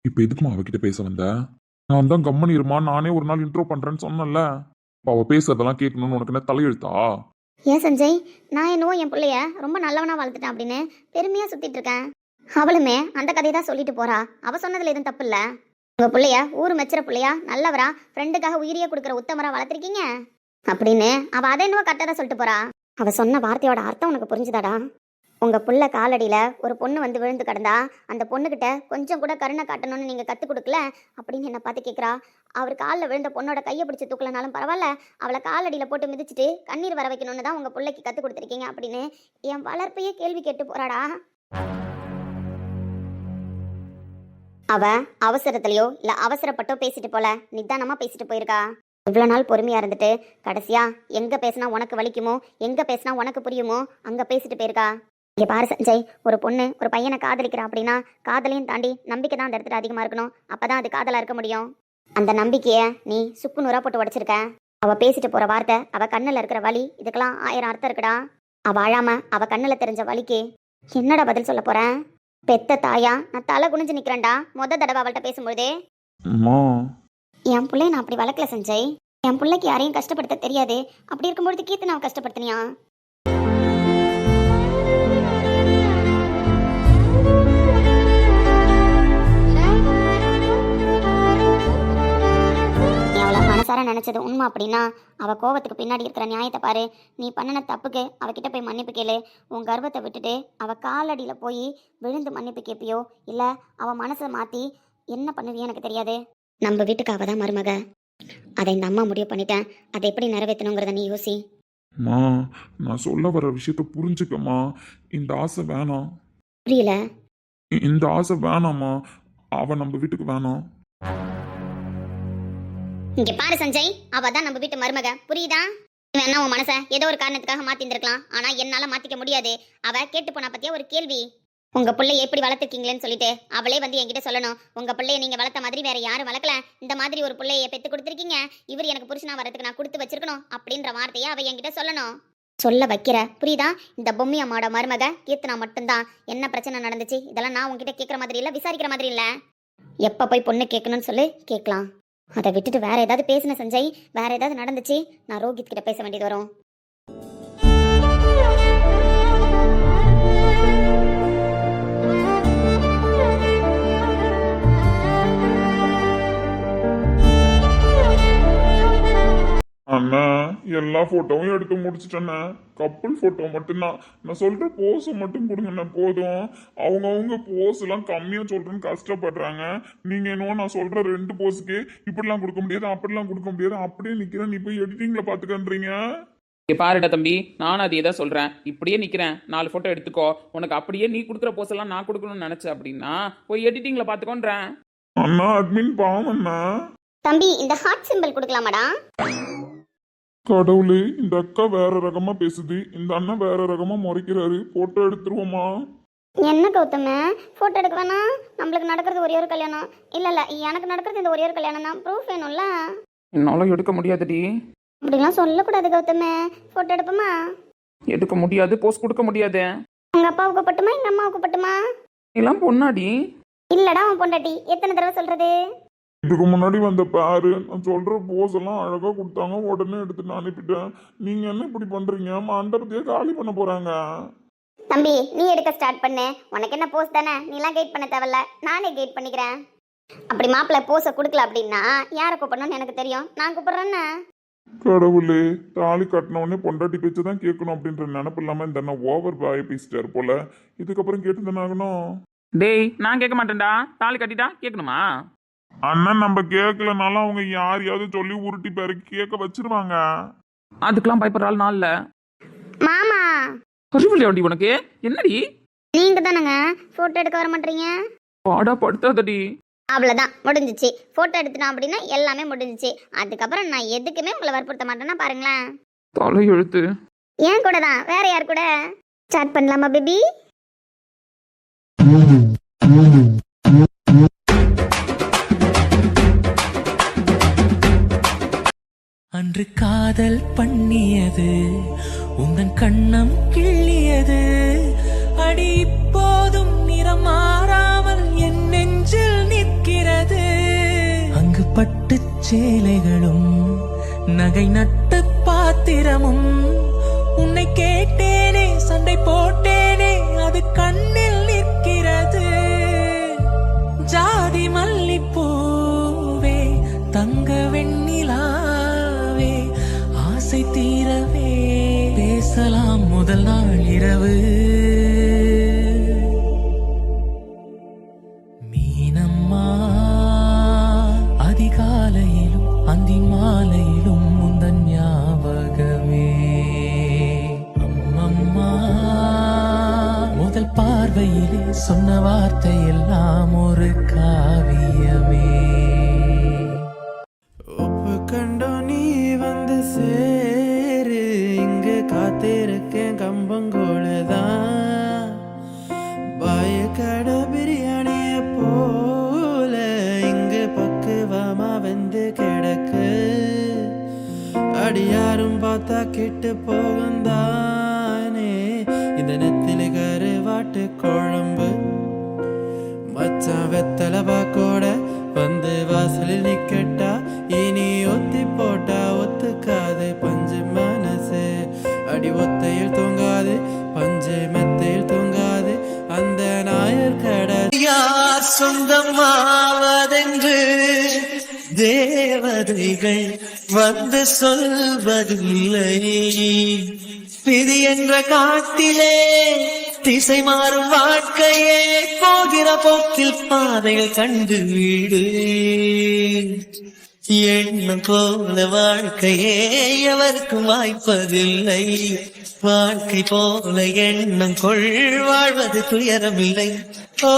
இப்ப எதுக்குமா அவகிட்ட பேச வந்த? நான் தான் கம்மனி இருமா, நானே ஒரு நாள் இன்ட்ரோ பண்றேன்னு சொன்னேன்ல. இப்ப அவ பேசுறதெல்லாம் கேட்கணும்னு உனக்கு என்ன தலையெழுத்தா? ஏன் சஞ்சய், நான் என்னவோ என் பிள்ளைய ரொம்ப நல்லவனா வளர்த்துட்டேன் அப்படின்னு பெருமையா சுத்திட்டு இருக்கேன். அவளுமே அந்த கதையை தான் சொல்லிட்டு போறா. அவ சொன்னதுல எதுவும் தப்பு இல்ல. உங்க பிள்ளைய ஊரு மெச்சுற பிள்ளையா, நல்லவரா, ஃப்ரெண்டுக்காக உயிரியே கொடுக்குற உத்தமரா வளர்த்திருக்கீங்க அப்படின்னு அவ அதை என்னவோ கரெக்டா தான் சொல்லிட்டு போறா. அவ சொன்ன வார்த்தையோட அர்த்தம் உனக்கு புரிஞ்சுதாடா? உங்க புள்ள காலடியில ஒரு பொண்ணு வந்து விழுந்து கிடந்தா அந்த பொண்ணுகிட்ட கொஞ்சம் கூட கருணை காட்டணும்னு நீங்க கத்து கொடுக்கல அப்படின்னு என்ன பார்த்து கேட்குறா. அவர் காலில் விழுந்த பொண்ணோட கையை பிடிச்சி தூக்கலனாலும் பரவாயில்ல, அவளை காலடியில போட்டு மிதிச்சுட்டு கண்ணீர் வர வைக்கணும்னு தான் உங்க பிள்ளைக்கு கத்து கொடுத்துருக்கீங்க அப்படின்னு என் வளர்ப்பையே கேள்வி கேட்டு போறாடா. அவ அவசரத்திலயோ இல்ல அவசரப்பட்டோ பேசிட்டு போல, நிதானமா பேசிட்டு போயிருக்கா. இவ்வளவு நாள் பொறுமையா இருந்துட்டு கடைசியா எங்க பேசினா உனக்கு வலிக்குமோ, எங்க பேசினா உனக்கு புரியுமோ அங்க பேசிட்டு போயிருக்கா. இங்க பாரு சஞ்சய், ஒரு பொண்ணு ஒரு பையனை காதலிக்கிறா அப்படின்னா காதலையும் தாண்டி நம்பிக்கை தான் அந்த இடத்துல அதிகமா இருக்கணும். அப்பதான் அது காதலா இருக்க முடியும். அந்த நம்பிக்கைய நீ சுக்கு நூறா போட்டு உடைச்சிருக்க. அவ பேசிட்டு போற வார்த்தை, அவ கண்ணுல இருக்கிற வலி, இதுக்கெல்லாம் 1000 அர்த்தம் இருக்குடா. அவ அழாம அவ கண்ணுல தெரிஞ்ச வலிக்கு என்னடா பதில் சொல்ல போறேன்? பெத்த தாயா நான் தலை குனிஞ்சு நிக்கிறேன்டா தடவை அவள்கிட்ட பேசும்போதே. என் பிள்ளைய நான் அப்படி வளர்க்கல சஞ்சய். என் பிள்ளைக்கு யாரையும் கஷ்டப்படுத்த தெரியாது. அப்படி இருக்கும்போது கீர்த்தனாவை கஷ்டப்படுத்தினியா? மனசார நினைச்சது உண்மை அப்படின்னா அவ கோவத்துக்கு பின்னாடி இருக்கிற நியாயத்தை பாரு. நீ பண்ணின தப்புக்கு அவகிட்ட போய் மன்னிப்பு கேளு. உன் கர்வத்தை விட்டுட்டு அவ காலடியில போய் விழுந்து மன்னிப்பு கேட்பியோ இல்ல அவ மனசை மாத்தி என்ன பண்ணுவியோ எனக்கு தெரியாது. நம்ம வீட்டுக்கு அவதான் மருமக. அதை இந்த அம்மா முடிவு பண்ணிட்டேன். அதை எப்படி நிறைவேற்றணுங்கிறத நீ யோசி. நான் சொல்ல வர விஷயத்த புரிஞ்சுக்கம்மா. இந்த ஆசை வேணாம். புரியல? இந்த ஆசை வேணாம்மா. அவ நம்ம வீட்டுக்கு வேணாம். இங்க பாரு சஞ்சய், அவ தான் நம்ம வீட்டு மருமக, புரியுதா? வேணா உன் மனசை ஏதோ ஒரு காரணத்துக்காக மாத்திருக்கலாம். ஆனா என்னால மாத்திக்க முடியாது. அவ கேட்டு போனா பத்தியா ஒரு கேள்வி. உங்க பிள்ளைய எப்படி வளர்த்துருக்கீங்களேன்னு சொல்லிட்டு அவளே வந்து என்கிட்ட சொல்லணும். உங்க பிள்ளைய நீங்க வளர்த்த மாதிரி வேற யாரும் வளர்க்கல, இந்த மாதிரி ஒரு பிள்ளைய பெத்து கொடுத்துருக்கீங்க, இவர் எனக்கு புருஷனா வரதுக்கு நான் கொடுத்து வச்சிருக்கணும் அப்படின்ற வார்த்தையை அவ என்கிட்ட சொல்லணும். சொல்ல வைக்கிற, புரியுதா? இந்த பொம்மி அம்மாவோட மருமக கீர்த்தனா மட்டும்தான். என்ன பிரச்சனை நடந்துச்சு இதெல்லாம் நான் உங்ககிட்ட கேட்கற மாதிரி இல்ல, விசாரிக்கிற மாதிரி இல்ல. எப்ப போய் பொண்ணு கேட்கணும்னு சொல்லி கேட்கலாம். அதை விட்டுட்டு வேற ஏதாவது பேசின சஞ்சய், வேற ஏதாவது நடந்துச்சு நான் ரோஹித் கிட்ட பேச வேண்டியது வரும். அண்ணா எல்லா போட்டோவும் எடுத்து முடிச்சிட்டேண்ணா. கப்புள் போட்டோ மட்டும்தான். நான் சொல்ற போஸை மட்டும் கொடுங்கண்ணா போதும். அவங்க போஸ் எல்லாம் கம்மியா சொல்றேன்னு கஷ்டப்படுறாங்க. நீங்க என்னவோ நான் சொல்ற 2 போஸுக்கு இப்படிலாம் கொடுக்க முடியாது அப்படிலாம் கொடுக்க முடியாது, அப்படியே நிக்கிறேன், நீ போய் எடிட்டிங்ல பாத்துக்கன்றீங்க. பாருடா தம்பி, நானும் அதே தான் சொல்றேன். இப்படியே நிக்கிறேன், 4 போட்டோ எடுத்துக்கோ. உனக்கு அப்படியே நீ கொடுக்குற போஸ் எல்லாம் நான் கொடுக்கணும்னு நினைச்சேன் அப்படின்னா போய் எடிட்டிங்ல பாத்துக்கோன்றேன். அண்ணா அட்மின் பாவம் அண்ணா. தம்பி இந்த ஹார்ட் சிம்பிள் கொடுக்கலாமாடா? கடவுளே, இந்த அக்கா வேற ரகமா பேசுது, இந்த அண்ணன் வேற ரகமா முறைக்கிறாரு. போட்டோ எடுத்துருவோமா? என்ன கௌதம, போட்டோ எடுக்க வேணாம். நம்மளுக்கு நடக்கிறது ஒரே ஒரு கல்யாணம். இல்ல எனக்கு நடக்கிறது இந்த ஒரே ஒரு கல்யாணம் தான். ப்ரூஃப் வேணும்ல. என்னால எடுக்க முடியாதுடி. அப்படிலாம் சொல்லக்கூடாது கௌதம. போட்டோ எடுப்போமா? எடுக்க முடியாது, போஸ் கொடுக்க முடியாது. உங்க அப்பாவுக்கு பட்டுமா எங்க அம்மாவுக்கு பட்டுமா? எல்லாம் பொண்ணாடி. இல்லடா உன் பொண்டாட்டி. எத்தனை தடவை சொல்றது? இதுக்கு முன்னாடி வந்த பாரு, நான் சொல்ற போஸ் எல்லாம் அழகா கொடுத்தாங்க, உடனே எடுத்துட்டு அனுப்பிட்டேன். நீங்க என்ன இப்படி பண்றீங்க? மண்டபத்தையே காலி பண்ண போறாங்க. தம்பி நீ எடுக்க ஸ்டார்ட் பண்ணு. உனக்கு என்ன போஸ் தானே, நீலாம் கைட் பண்ண தேவையில்ல, நானே கைட் பண்ணிக்கிறேன். அப்படி மாப்பிள்ளை போஸை கொடுக்கல அப்படின்னா யாரை கூப்பிடணும்னு எனக்கு தெரியும், நான் கூப்பிடுறேன்னு. கடவுளே, தாலி கட்டின உடனே பொண்டாட்டி பேச்சு தான் கேட்கணும் அப்படின்ற நினப்பு இல்லாம இந்த அண்ணன் ஓவர் பாய் பேசிட்டாரு போல. இதுக்கப்புறம் கேட்டு தானே ஆகணும். டேய் நான் கேட்க மாட்டேன்டா, தாலி கட்டிட்டா கேட்கணுமா? அண்ணன் நம்ம கேட்கலனாலும் அவங்க யாரையாவது சொல்லி உருட்டி பேரு கேட்க வச்சிருவாங்க. அதுக்கெல்லாம் பயப்படுறாள் நாள்ல. மாமா அறிவில்லையாடி உனக்கு? என்னடி நீங்க தானங்க போட்டோ எடுக்க வர மாட்டீங்க? பாடா படுத்தாதடி. அவ்வளோதான், முடிஞ்சிச்சு. போட்டோ எடுத்துட்டோம் அப்படின்னா எல்லாமே முடிஞ்சிச்சு. அதுக்கப்புறம் நான் எதுக்குமே உங்களை வற்புறுத்த மாட்டேன்னா பாருங்களேன். தலை எழுத்து. ஏன் கூட தான், வேற யார் கூட சாட் பண்ணலாமா பேபி? அன்று காதல் பண்ணியது உந்தன் கண்ணம் கிள்ளியது, அடி இப்போதும் நிறம் மாறாமல் என் நெஞ்சில் நிற்கிறது. அங்கு பட்டுச் சேலைகளும் நகை நட்டு பாத்திரமும், உன்னை கேட்டேனே சண்டை போட்டேனே அது கண்ணில் நிற்கிறது. ஜாதி மல்லிப்பூவே தங்க வெண்ணிலாவே ஆசை தீரவே பேசலாம் முதல் நாள் இரவு. மீனம்மா அதிகாலையிலும் அந்தி மாலையிலும் முந்தன் ஞாபகமே. அம்மம்மா முதல் பார்வையிலே சொன்ன வார்த்தை எல்லாம் ஒரு காவியமே. உப்பு கண்டோ நீ வந்து சேரு, இங்கு காத்திருக்கேன் கம்பங்கோளுதான். பாய கடை பிரியாணிய போல இங்கு பக்குவமா வந்து கிடக்கு. அடியாரும் பார்த்தா கெட்டு போகுந்தானே இந்த நெத்திலி கருவாட்டு குழம்பு. மச்சான் வெத்தலை பாக்கோட வந்து வாசலில் நிக்கட்டா, இனி ஒத்தி போட்டா ஒத்துக்காது பஞ்சு மனசு. அடி ஒத்தையில் தூங்காது பஞ்சு மெத்தையில் தூங்காது அந்த நாயர் கடை. யார் சொந்தமாவதென்று தேவதைகள் வந்து சொல்வதில்லை. விதி என்ற காட்டிலே திசை மாறும் வாழ்க்கையே, போகிற போக்கில் பாதைகள் கண்டு வீடு. எண்ணம் போல வாழ்க்கையே எவருக்கும் வாய்ப்பதில்லை. வாழ்க்கை போல எண்ணம் கொள் வாழ்வது துயரமில்லை. ஓ